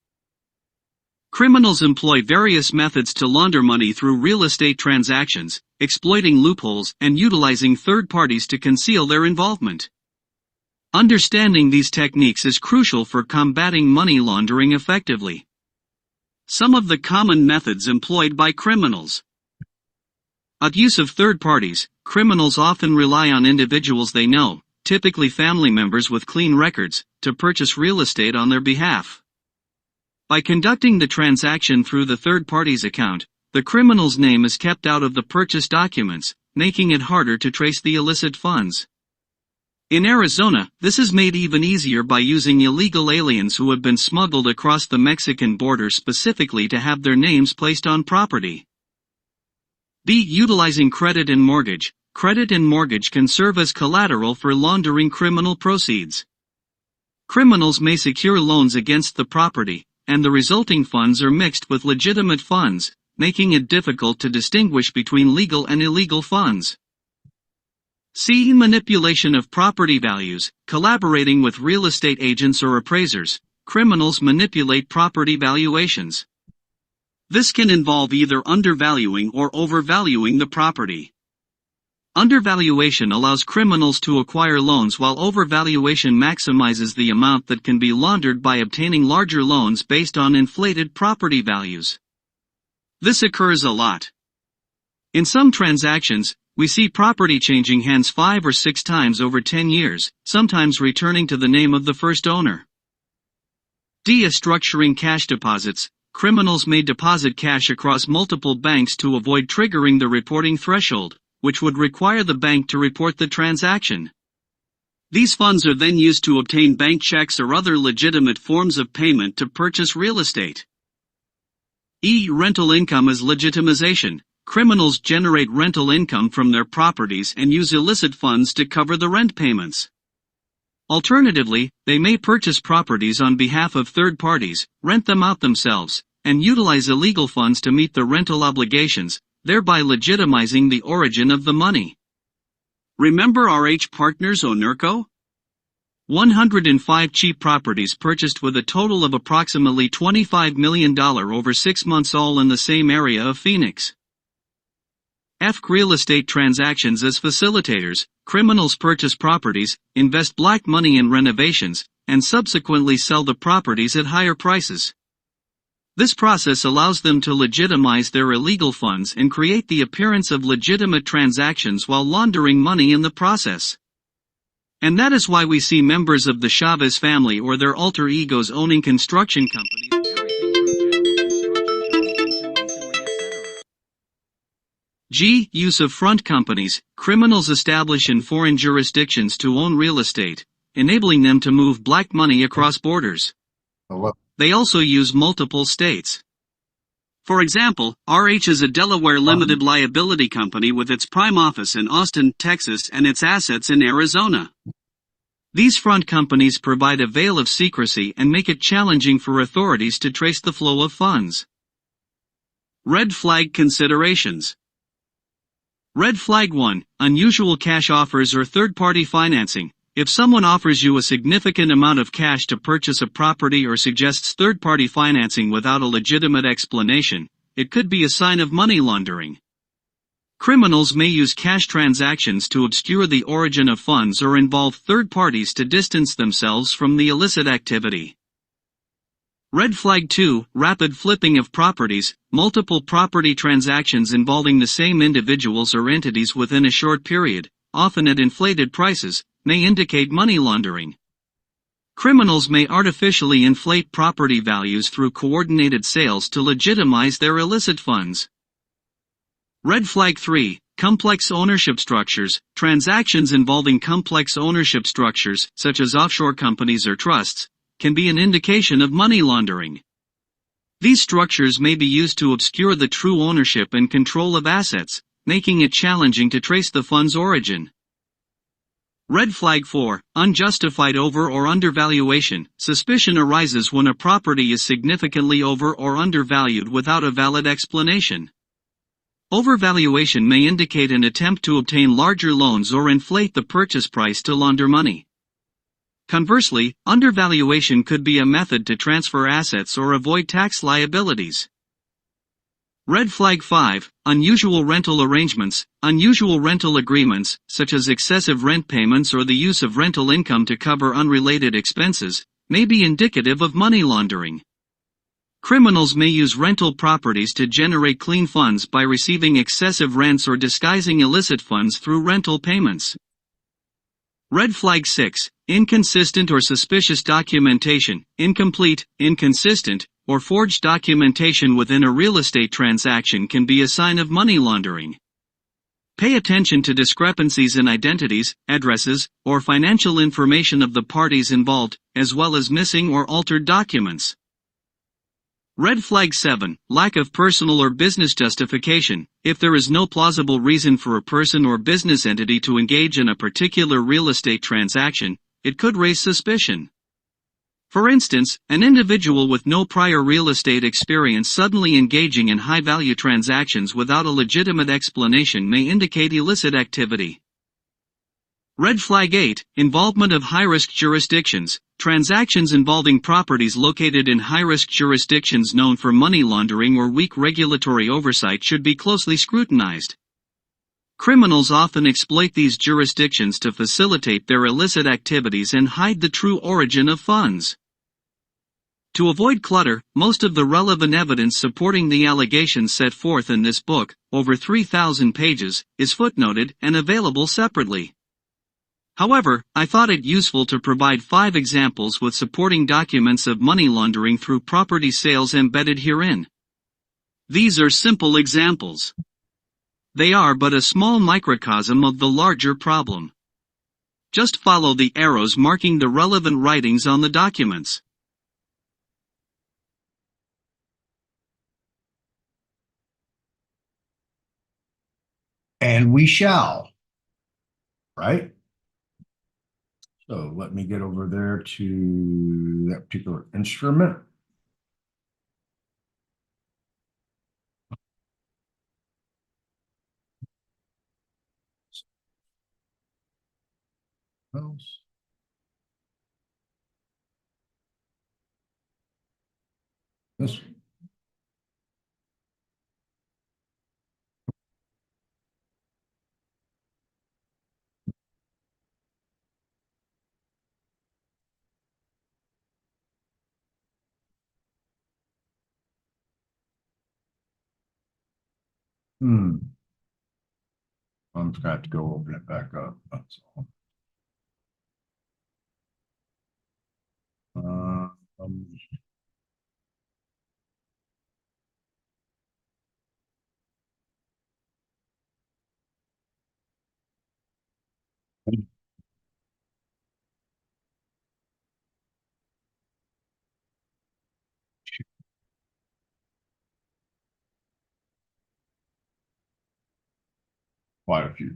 Criminals employ various methods to launder money through real estate transactions, exploiting loopholes and utilizing third parties to conceal their involvement. Understanding these techniques is crucial for combating money laundering effectively. Some of the common methods employed by criminals. At use of third parties, criminals often rely on individuals they know, typically family members with clean records, to purchase real estate on their behalf. By conducting the transaction through the third party's account, the criminal's name is kept out of the purchase documents, making it harder to trace the illicit funds. In Arizona, this is made even easier by using illegal aliens who have been smuggled across the Mexican border specifically to have their names placed on property. B. Utilizing credit and mortgage. Credit and mortgage can serve as collateral for laundering criminal proceeds. Criminals may secure loans against the property, and the resulting funds are mixed with legitimate funds, making it difficult to distinguish between legal and illegal funds. C. Manipulation of property values. Collaborating with real estate agents or appraisers, criminals manipulate property valuations. This can involve either undervaluing or overvaluing the property. Undervaluation allows criminals to acquire loans while overvaluation maximizes the amount that can be laundered by obtaining larger loans based on inflated property values. This occurs a lot. In some transactions, we see property changing hands 5 or 6 times over 10 years, sometimes returning to the name of the first owner. D. Structuring cash deposits. Criminals may deposit cash across multiple banks to avoid triggering the reporting threshold, which would require the bank to report the transaction. These funds are then used to obtain bank checks or other legitimate forms of payment to purchase real estate. E. Rental income as legitimization. Criminals generate rental income from their properties and use illicit funds to cover the rent payments. Alternatively, they may purchase properties on behalf of third parties, rent them out themselves, and utilize illegal funds to meet the rental obligations, thereby legitimizing the origin of the money. Remember RH Partners Onurco? 105 cheap properties purchased with a total of approximately $25 million over 6 months, all in the same area of Phoenix. F. Real estate transactions as facilitators. Criminals purchase properties, invest black money in renovations, and subsequently sell the properties at higher prices. This process allows them to legitimize their illegal funds and create the appearance of legitimate transactions while laundering money in the process. And that is why we see members of the Chavez family or their alter egos owning construction companies, G. Use of front companies. Criminals establish in foreign jurisdictions to own real estate, enabling them to move black money across borders. They also use multiple states. For example, RH is a Delaware limited liability company with its prime office in Austin, Texas, and its assets in Arizona. These front companies provide a veil of secrecy and make it challenging for authorities to trace the flow of funds. Red flag considerations. Red flag 1. Unusual cash offers or third-party financing. If someone offers you a significant amount of cash to purchase a property or suggests third-party financing without a legitimate explanation, it could be a sign of money laundering. Criminals may use cash transactions to obscure the origin of funds or involve third parties to distance themselves from the illicit activity. Red flag 2, rapid flipping of properties. Multiple property transactions involving the same individuals or entities within a short period, often at inflated prices, may indicate money laundering. Criminals may artificially inflate property values through coordinated sales to legitimize their illicit funds. Red flag 3, complex ownership structures. Transactions involving complex ownership structures, such as offshore companies or trusts, can be an indication of money laundering. These structures may be used to obscure the true ownership and control of assets, making it challenging to trace the fund's origin. Red flag 4, unjustified over or undervaluation. Suspicion arises when a property is significantly over or undervalued without a valid explanation. Overvaluation may indicate an attempt to obtain larger loans or inflate the purchase price to launder money. Conversely, undervaluation could be a method to transfer assets or avoid tax liabilities. Red flag 5, unusual rental arrangements. Unusual rental agreements, such as excessive rent payments or the use of rental income to cover unrelated expenses, may be indicative of money laundering. Criminals may use rental properties to generate clean funds by receiving excessive rents or disguising illicit funds through rental payments. Red flag 6, inconsistent or suspicious documentation. Incomplete, inconsistent, or forged documentation within a real estate transaction can be a sign of money laundering. Pay attention to discrepancies in identities, addresses, or financial information of the parties involved, as well as missing or altered documents. Red flag 7, lack of personal or business justification. If there is no plausible reason for a person or business entity to engage in a particular real estate transaction, it could raise suspicion. For instance, an individual with no prior real estate experience suddenly engaging in high-value transactions without a legitimate explanation may indicate illicit activity. Red flag 8, involvement of high-risk jurisdictions. Transactions involving properties located in high-risk jurisdictions known for money laundering or weak regulatory oversight should be closely scrutinized. Criminals often exploit these jurisdictions to facilitate their illicit activities and hide the true origin of funds. To avoid clutter, most of the relevant evidence supporting the allegations set forth in this book, over 3,000 pages, is footnoted and available separately. However, I thought it useful to provide 5 examples with supporting documents of money laundering through property sales embedded herein. These are simple examples. They are but a small microcosm of the larger problem. Just follow the arrows marking the relevant writings on the documents. And we shall, right? So let me get over there to that particular instrument. This. I'm just gonna have to go open it back up. That's all. Um, Quite a few.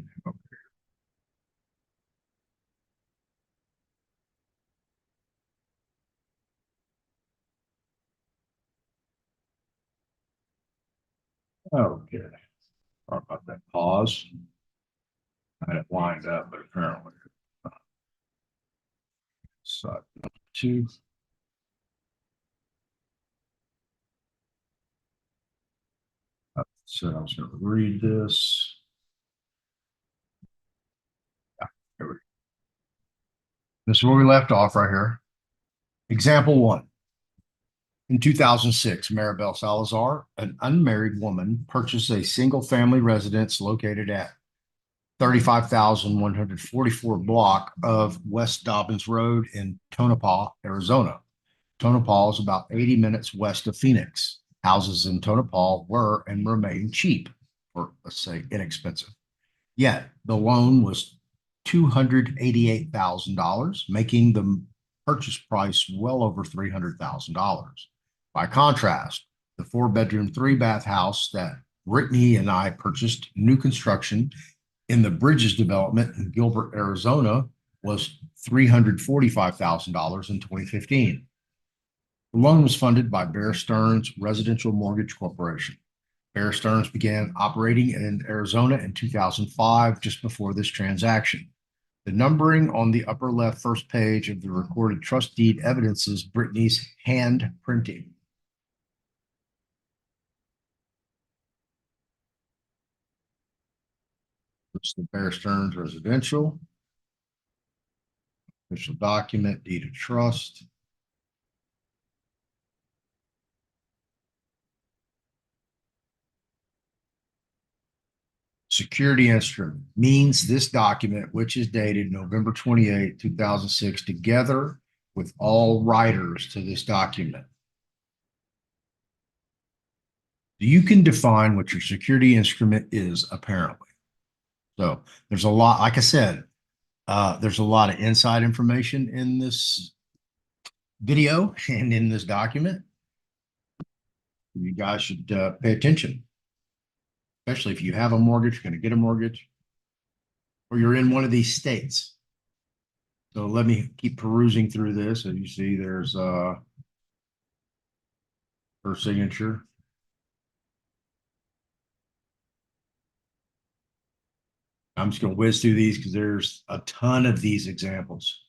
Okay. Sorry about that pause. I had it lined up, but apparently side number 2. I said I was going to read this. Yeah, here we go. This is where we left off right here. Example 1. In 2006, Maribel Salazar, an unmarried woman, purchased a single-family residence located at 35,144 block of West Dobbins Road in Tonopah, Arizona. Tonopah is about 80 minutes west of Phoenix. Houses in Tonopah were and remain cheap, or let's say inexpensive. Yet the loan was $288,000, making the purchase price well over $300,000. By contrast, the 4-bedroom, 3-bath house that Brittany and I purchased, new construction in the Bridges development in Gilbert, Arizona, was $345,000 in 2015. The loan was funded by Bear Stearns Residential Mortgage Corporation. Bear Stearns began operating in Arizona in 2005, just before this transaction. The numbering on the upper left first page of the recorded trust deed evidences Brittany's hand printing. It's the Bear Stearns Residential official document, deed of trust. Security instrument means this document, which is dated November 28, 2006, together with all writers to this document. You can define what your security instrument is, apparently. So there's a lot, like I said, there's a lot of inside information in this video and in this document. You guys should pay attention, especially if you have a mortgage, going to get a mortgage, or you're in one of these states. So let me keep perusing through this. As you see, there's her signature. I'm just going to whiz through these because there's a ton of these examples.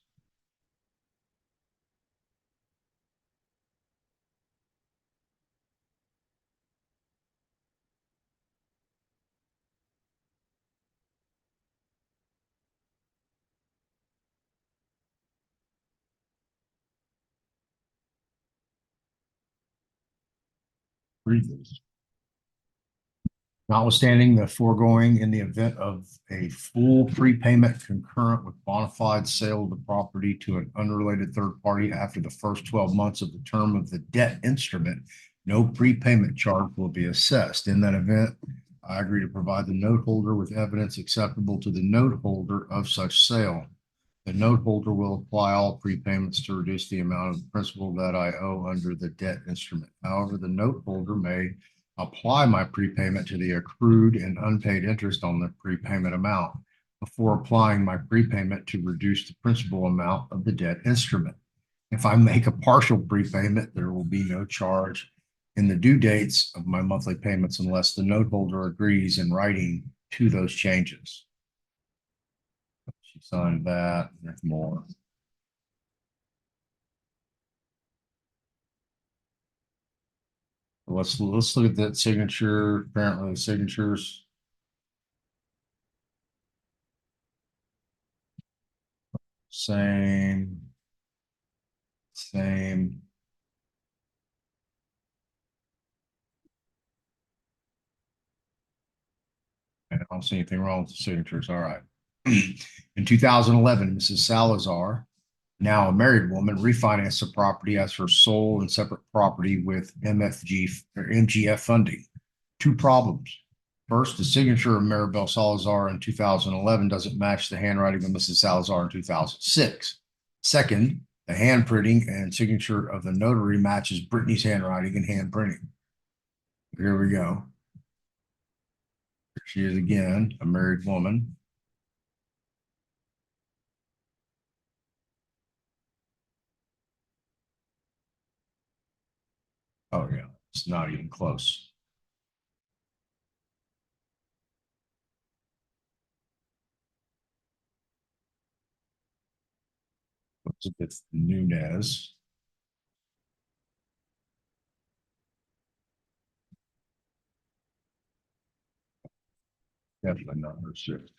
Read these. Notwithstanding the foregoing, in the event of a full prepayment concurrent with bona fide sale of the property to an unrelated third party after the first 12 months of the term of the debt instrument, no prepayment charge will be assessed. In that event, I agree to provide the note holder with evidence acceptable to the note holder of such sale. The note holder will apply all prepayments to reduce the amount of principal that I owe under the debt instrument. However, the note holder may apply my prepayment to the accrued and unpaid interest on the prepayment amount before applying my prepayment to reduce the principal amount of the debt instrument. If I make a partial prepayment, there will be no charge in the due dates of my monthly payments unless the note holder agrees in writing to those changes. She signed that. There's more. Let's look at that signature. Apparently, the signatures. Same. I don't see anything wrong with the signatures. All right. In 2011, Mrs. Salazar, now a married woman, refinanced the property as her sole and separate property with MFG or MGF funding. Two problems. First, the signature of Maribel Salazar in 2011 doesn't match the handwriting of Mrs. Salazar in 2006. Second, the handprinting and signature of the notary matches Brittany's handwriting and handprinting. Here we go. Here she is again, a married woman. Oh yeah, it's not even close. It's Nunez. Definitely not her sister.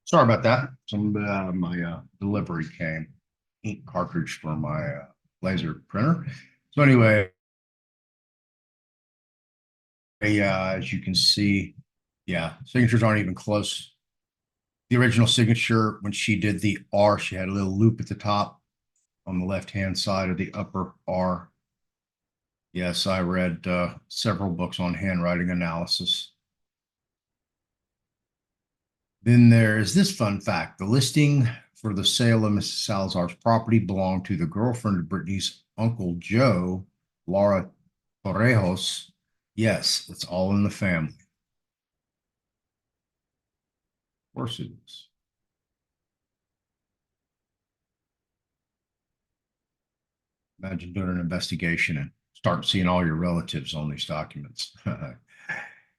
Sorry about that. Some my delivery came, ink cartridge for my laser printer. So anyway, as you can see, yeah, signatures aren't even close. The original signature, when she did the R, she had a little loop at the top on the left-hand side of the upper R. Yes, I read several books on handwriting analysis. Then there is this fun fact. The listing for the sale of Mrs. Salazar's property belonged to the girlfriend of Brittany's Uncle Joe, Laura Torrejos. Yes, it's all in the family. Of course it is. Imagine doing an investigation and start seeing all your relatives on these documents.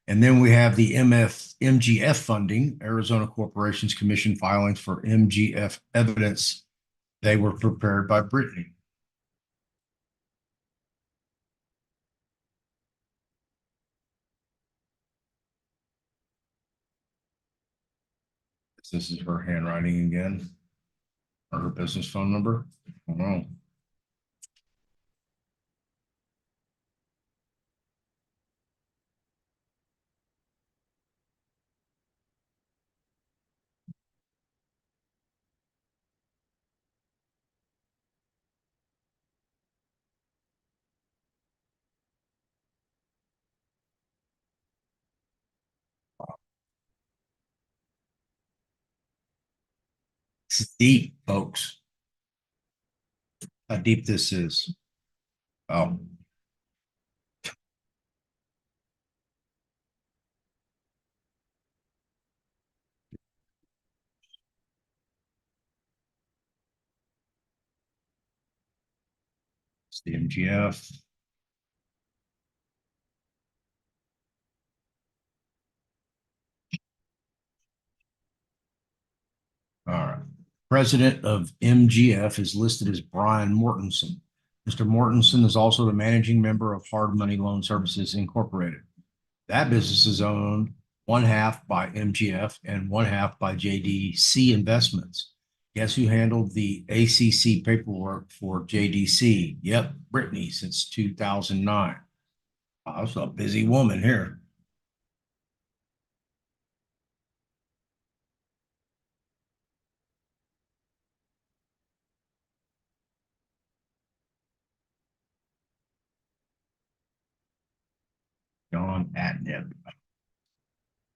And then we have the MGF funding, Arizona Corporations Commission filings for MGF evidence. They were prepared by Brittany. This is her handwriting again, or her business phone number. I don't know. It's deep, folks. How deep this is. Oh, it's the MGF. All right. President of MGF is listed as Brian Mortensen. Mr. Mortensen is also the managing member of Hard Money Loan Services Incorporated. That business is owned one half by MGF and one half by JDC Investments. Guess who handled the ACC paperwork for JDC? Yep, Brittany since 2009. I was a busy woman here. John Atnip,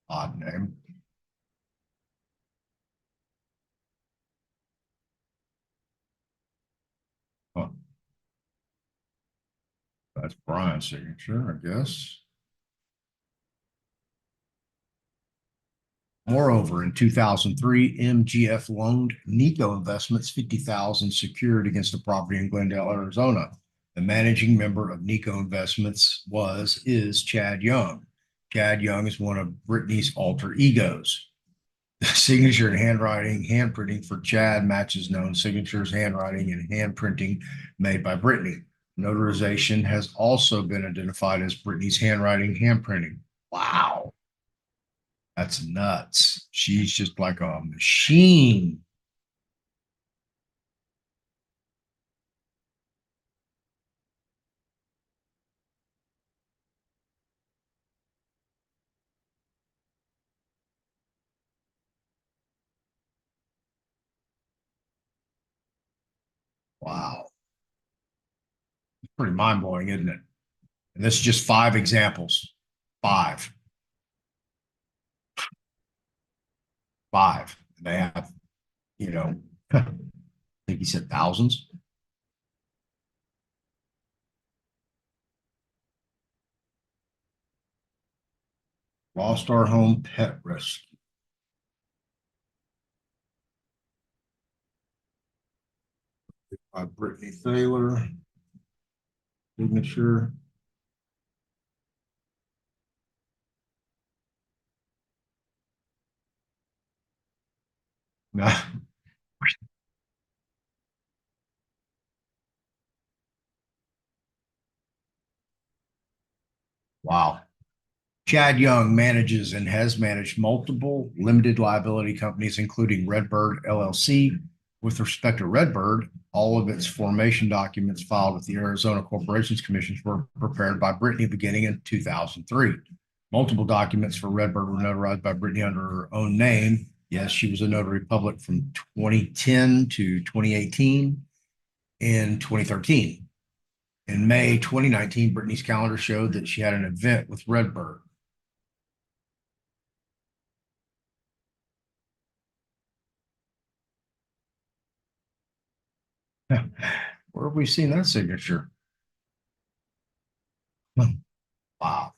odd name. Huh, that's Brian's signature, I guess. Moreover, in 2003, MGF loaned Nico Investments 50,000 secured against a property in Glendale, Arizona. The managing member of Nico Investments is Chad Young. Chad Young is one of Brittany's alter egos. The signature and handwriting, handprinting for Chad matches known signatures, handwriting, and handprinting made by Brittany. Notarization has also been identified as Brittany's handwriting, handprinting. Wow. That's nuts. She's just like a machine. Wow. It's pretty mind blowing, isn't it? And this is just five examples. Five, five. They have, you know, I think he said thousands. Lost our home pet rescue by Brittany Thaler. Signature. Wow. Chad Young manages and has managed multiple limited liability companies, including Redbird LLC. With respect to Redbird, all of its formation documents filed with the Arizona Corporations Commission were prepared by Brittany beginning in 2003. Multiple documents for Redbird were notarized by Brittany under her own name. Yes, she was a notary public from 2010 to 2018 and 2013. In May 2019, Brittany's calendar showed that she had an event with Redbird. Where have we seen that signature? Wow.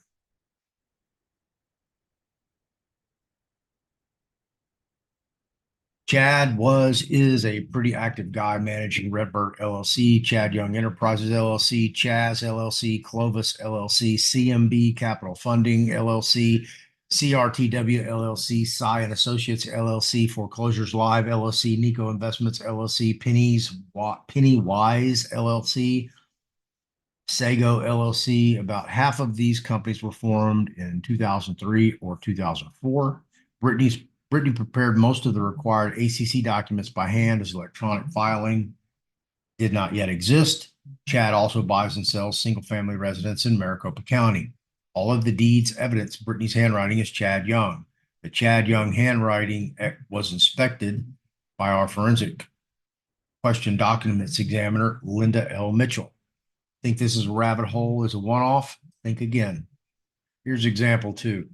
Chad is a pretty active guy managing Redbird LLC, Chad Young Enterprises LLC, Chaz LLC, Clovis LLC, CMB Capital Funding LLC, CRTW LLC, Cy and Associates LLC, Foreclosures Live LLC, Nico Investments LLC, Pennywise LLC, Sago LLC. About half of these companies were formed in 2003 or 2004. Brittany prepared most of the required ACC documents by hand as electronic filing did not yet exist. Chad also buys and sells single-family residents in Maricopa County. All of the deeds evidence Brittany's handwriting is Chad Young. The Chad Young handwriting was inspected by our forensic question documents examiner, Linda L. Mitchell. Think this is a rabbit hole is a one-off? Think again. Here's example two.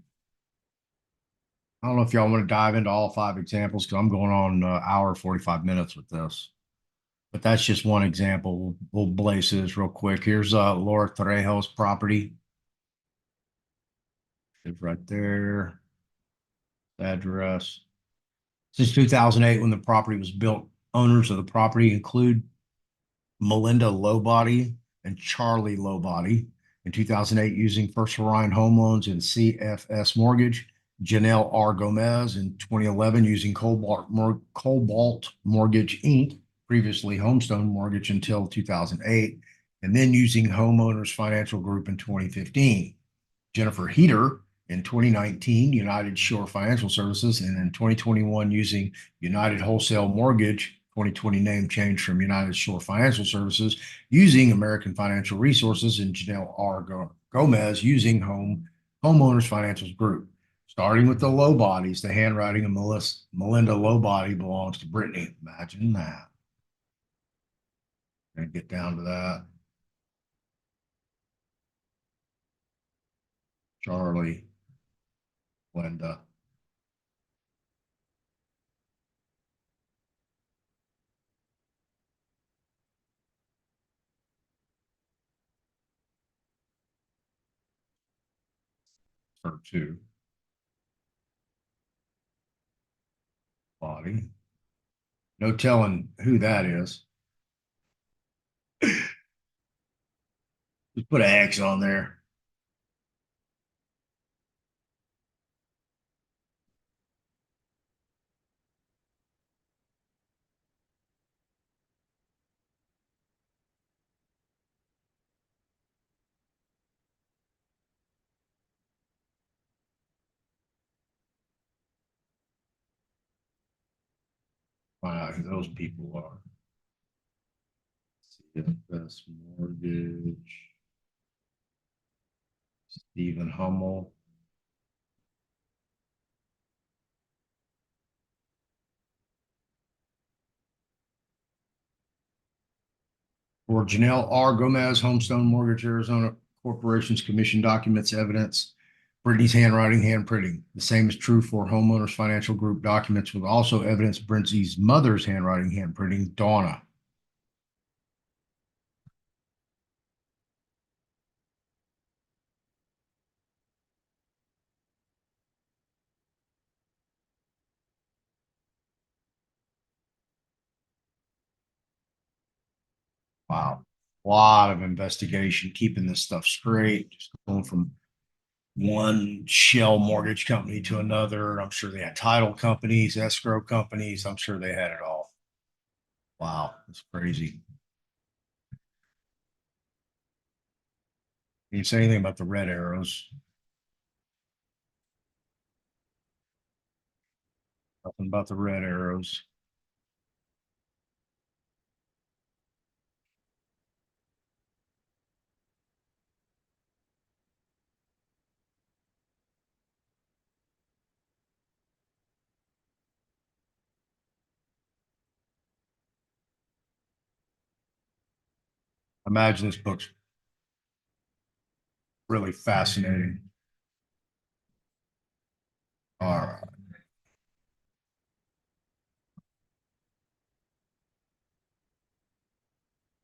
I don't know if y'all want to dive into all five examples because I'm going on an hour, 45 minutes with this. But that's just one example. We'll blaze this real quick. Here's Laura Trejo's property. It's right there. Address. Since 2008, when the property was built, owners of the property include Melinda Lowbody and Charlie Lowbody. In 2008, using First Hawaiian Home Loans and CFS Mortgage, Janelle R. Gomez. In 2011, using Cobalt Mortgage Inc., previously Homestone Mortgage until 2008, and then using Homeowners Financial Group in 2015. Jennifer Heater in 2019, United Shore Financial Services, and in 2021, using United Wholesale Mortgage, 2020 name change from United Shore Financial Services, using American Financial Resources, and Janelle R. Gomez using Homeowners Financial Group. Starting with the low bodies, the handwriting of Melinda Lowbody belongs to Brittany. Imagine that. Gonna get down to that. Charlie, Linda. Her two. Body. No telling who that is. Just put an X on there. Find out who those people are. CFS Mortgage. Stephen Hummel. For Janelle R. Gomez, Homestone Mortgage, Arizona Corporation's Commission documents evidence Brittany's handwriting, handprinting. The same is true for Homeowners Financial Group documents with also evidence Brittany's mother's handwriting, handprinting, Donna. Wow. A lot of investigation, keeping this stuff straight, just going from one shell mortgage company to another. I'm sure they had title companies, escrow companies. I'm sure they had it all. Wow, it's crazy. Can you say anything about the red arrows? Nothing about the red arrows. Imagine this book's really fascinating. All right.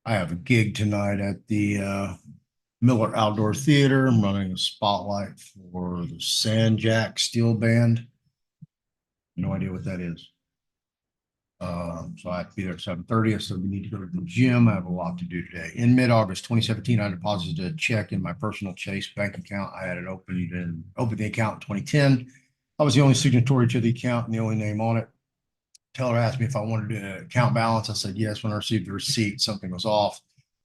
I have a gig tonight at the Miller Outdoor Theater. I'm running a spotlight for the Sand Jack Steel Band. No idea what that is. So I have to be there at 7:30. So we need to go to the gym. I have a lot to do today. In mid-August 2017, I deposited a check in my personal Chase bank account. I had it opened the account in 2010. I was the only signatory to the account and the only name on it. Teller asked me if I wanted an account balance. I said yes. When I received the receipt, something was off.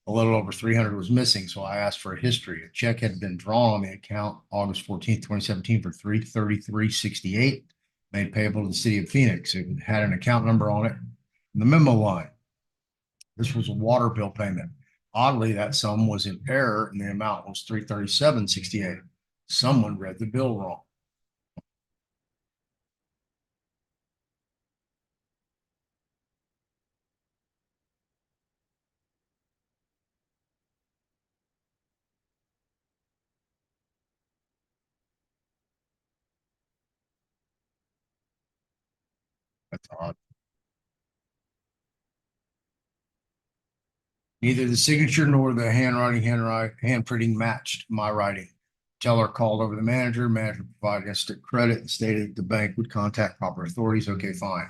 A little over 300 was missing, so I asked for a history. A check had been drawn on the account August 14th, 2017 for $333.68, made payable to the city of Phoenix. It had an account number on it in the memo line. This was a water bill payment. Oddly, that sum was in error and the amount was $337.68. Someone read the bill wrong. That's odd. Neither the signature nor the handprinting matched my writing. Teller called over the manager. Manager provided instant credit and stated the bank would contact proper authorities. Okay, fine.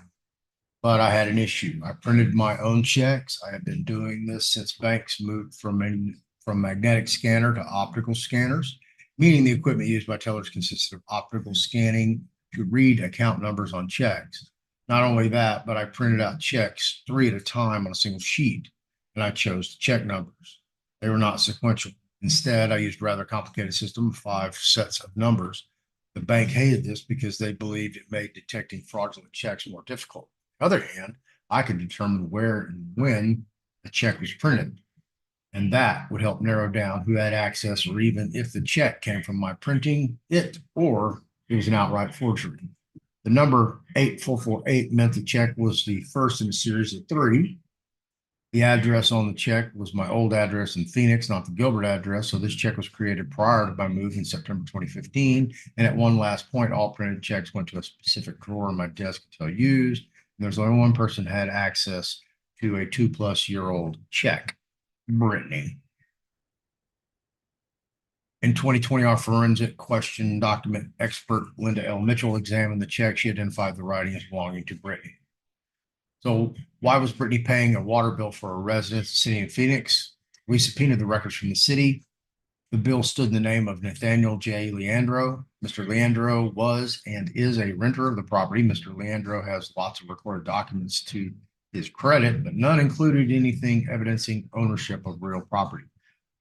But I had an issue. I printed my own checks. I have been doing this since banks moved from magnetic scanner to optical scanners, meaning the equipment used by tellers consisted of optical scanning to read account numbers on checks. Not only that, but I printed out checks 3 at a time on a single sheet, and I chose the check numbers. They were not sequential. Instead, I used a rather complicated system of 5 sets of numbers. The bank hated this because they believed it made detecting fraudulent checks more difficult. On the other hand, I could determine where and when a check was printed, and that would help narrow down who had access or even if the check came from my printing it or it was an outright forgery. The number 8448 meant the check was the first in a series of 3. The address on the check was my old address in Phoenix, not the Gilbert address. So this check was created prior to my move in September 2015. And at one last point, all printed checks went to a specific drawer on my desk until used. And there's only one person had access to a 2+ year-old check, Brittany. In 2020, our forensic question document expert, Linda L. Mitchell, examined the check. She identified the writing as belonging to Brittany. So why was Brittany paying a water bill for a residence in the city of Phoenix? We subpoenaed the records from the city. The bill stood in the name of Nathaniel J. Leandro. Mr. Leandro was and is a renter of the property. Mr. Leandro has lots of recorded documents to his credit, but none included anything evidencing ownership of real property.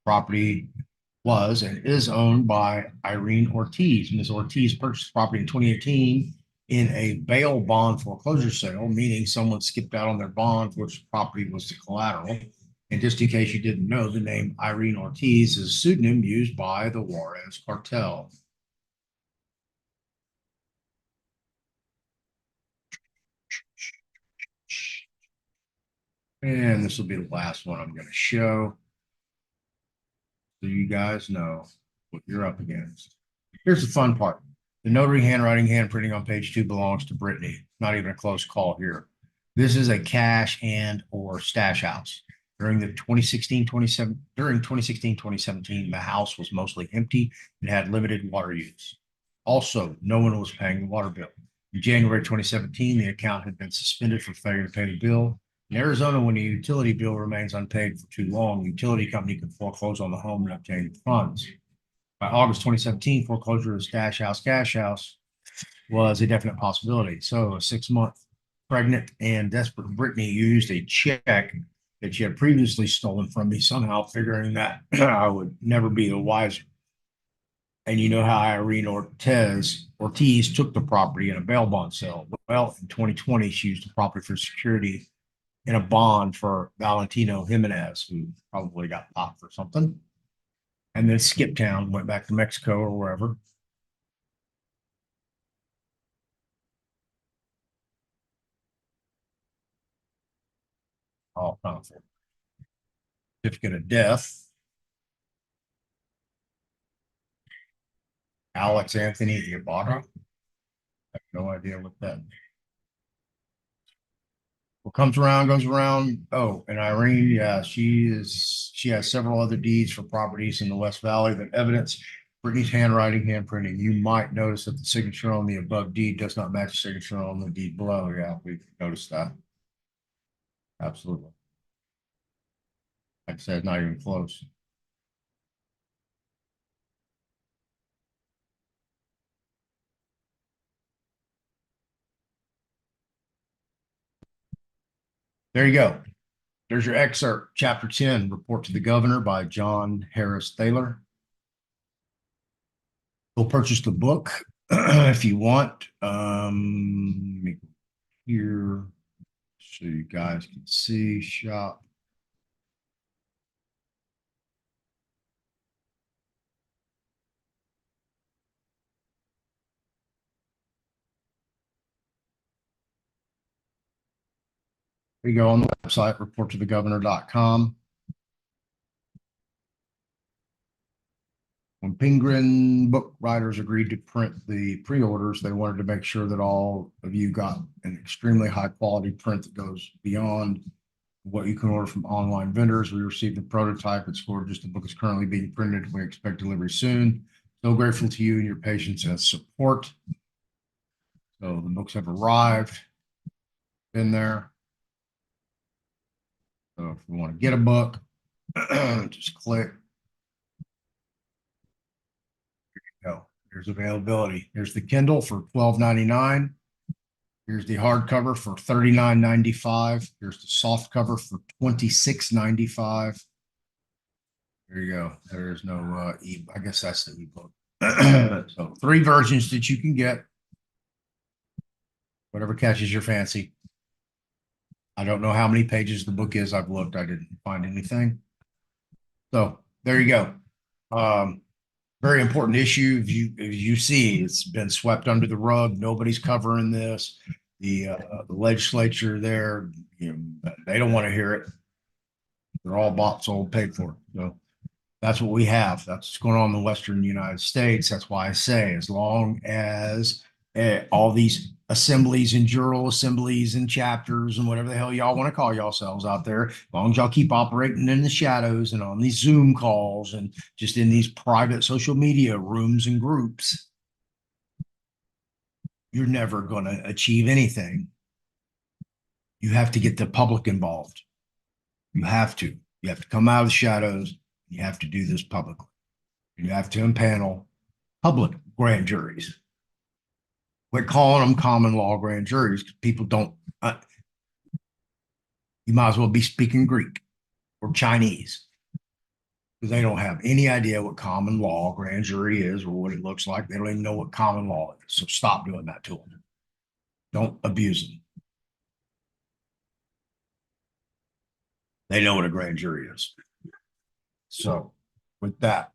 Property was and is owned by Irene Ortiz. Ms. Ortiz purchased property in 2018 in a bail bond foreclosure sale, meaning someone skipped out on their bond, which property was the collateral. And just in case you didn't know, the name Irene Ortiz is a pseudonym used by the Juarez cartel. And this will be the last one I'm going to show, so you guys know what you're up against. Here's the fun part. The notary handprinting on page 2 belongs to Brittany. Not even a close call here. This is a cash and or stash house. During 2016-2017, the house was mostly empty and had limited water use. Also, no one was paying the water bill. In January 2017, the account had been suspended for failure to pay the bill. In Arizona, when a utility bill remains unpaid for too long, the utility company can foreclose on the home and obtain the funds. By August 2017, foreclosure of stash house, cash house was a definite possibility. So a 6-month pregnant and desperate Brittany used a check that she had previously stolen from me, somehow figuring that I would never be the wiser. And you know how Irene Ortiz took the property in a bail bond sale. Well, in 2020, she used the property for security in a bond for Valentino Jimenez, who probably got popped for something. And then skipped town, went back to Mexico or wherever. All kinds of certificate of death. Alex Anthony Ibarra. I have no idea what that means. What comes around goes around. Oh, and Irene, yeah, she has several other deeds for properties in the West Valley that evidence Brittany's handprinting. You might notice that the signature on the above deed does not match the signature on the deed below. Yeah, we've noticed that. Absolutely. Like I said, not even close. There you go. There's your excerpt, chapter 10, Report to the Governor by John Harris Thaler. Go purchase the book if you want. Here, so you guys can see shop. There you go on the website, reporttothegovernor.com. When Penguin book writers agreed to print the pre-orders, they wanted to make sure that all of you got an extremely high quality print that goes beyond what you can order from online vendors. We received the prototype. It's gorgeous. The book is currently being printed. We expect delivery soon. So grateful to you and your patience and support. So the books have arrived in there. So if you want to get a book, just click. Go. There's availability. Here's the Kindle for $12.99. Here's the hardcover for $39.95. Here's the soft cover for $26.95. There you go. There's no I guess that's the ebook. So 3 versions that you can get. Whatever catches your fancy. I don't know how many pages the book is. I've looked. I didn't find anything. So there you go. Very important issue. If you see, it's been swept under the rug. Nobody's covering this. The legislature there, they don't want to hear it. They're all bought, sold, paid for. So that's what we have. That's what's going on in the Western United States. That's why I say, as long as all these assemblies and jural assemblies and chapters and whatever the hell y'all want to call yourselves out there, as long as y'all keep operating in the shadows and on these Zoom calls and just in these private social media rooms and groups, you're never going to achieve anything. You have to get the public involved. You have to. You have to come out of the shadows. You have to do this publicly. You have to impanel public grand juries. We're calling them common law grand juries because people don't, you might as well be speaking Greek or Chinese because they don't have any idea what common law grand jury is or what it looks like. They don't even know what common law is. So stop doing that to them. Don't abuse them. They know what a grand jury is. So with that,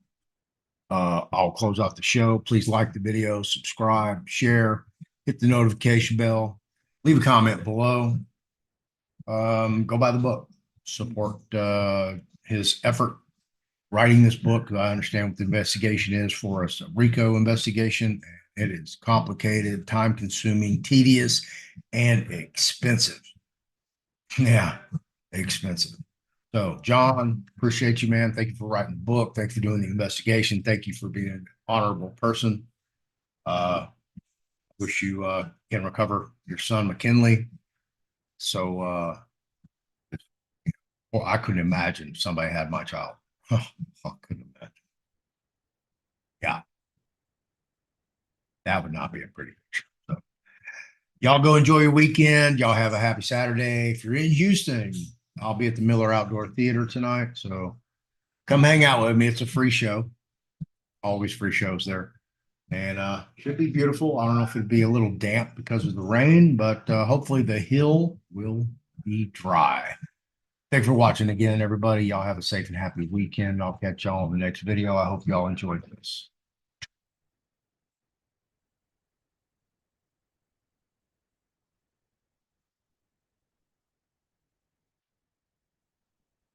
I'll close off the show. Please like the video, subscribe, share, hit the notification bell, leave a comment below. Go buy the book. Support his effort writing this book. I understand what the investigation is for us, a RICO investigation. It is complicated, time consuming, tedious, and expensive. Yeah, expensive. So, John, appreciate you, man. Thank you for writing the book. Thank you for doing the investigation. Thank you for being an honorable person. Wish you can recover your son, McKinley. So, well, I couldn't imagine if somebody had my child. I couldn't imagine. Yeah, that would not be a pretty picture. So, y'all go enjoy your weekend. Y'all have a happy Saturday. If you're in Houston, I'll be at the Miller Outdoor Theater tonight. So come hang out with me. It's a free show. Always free shows there. And should be beautiful. I don't know if it'd be a little damp because of the rain, but hopefully the hill will be dry. Thanks for watching again, everybody. Y'all have a safe and happy weekend. I'll catch y'all in the next video. I hope y'all enjoyed this.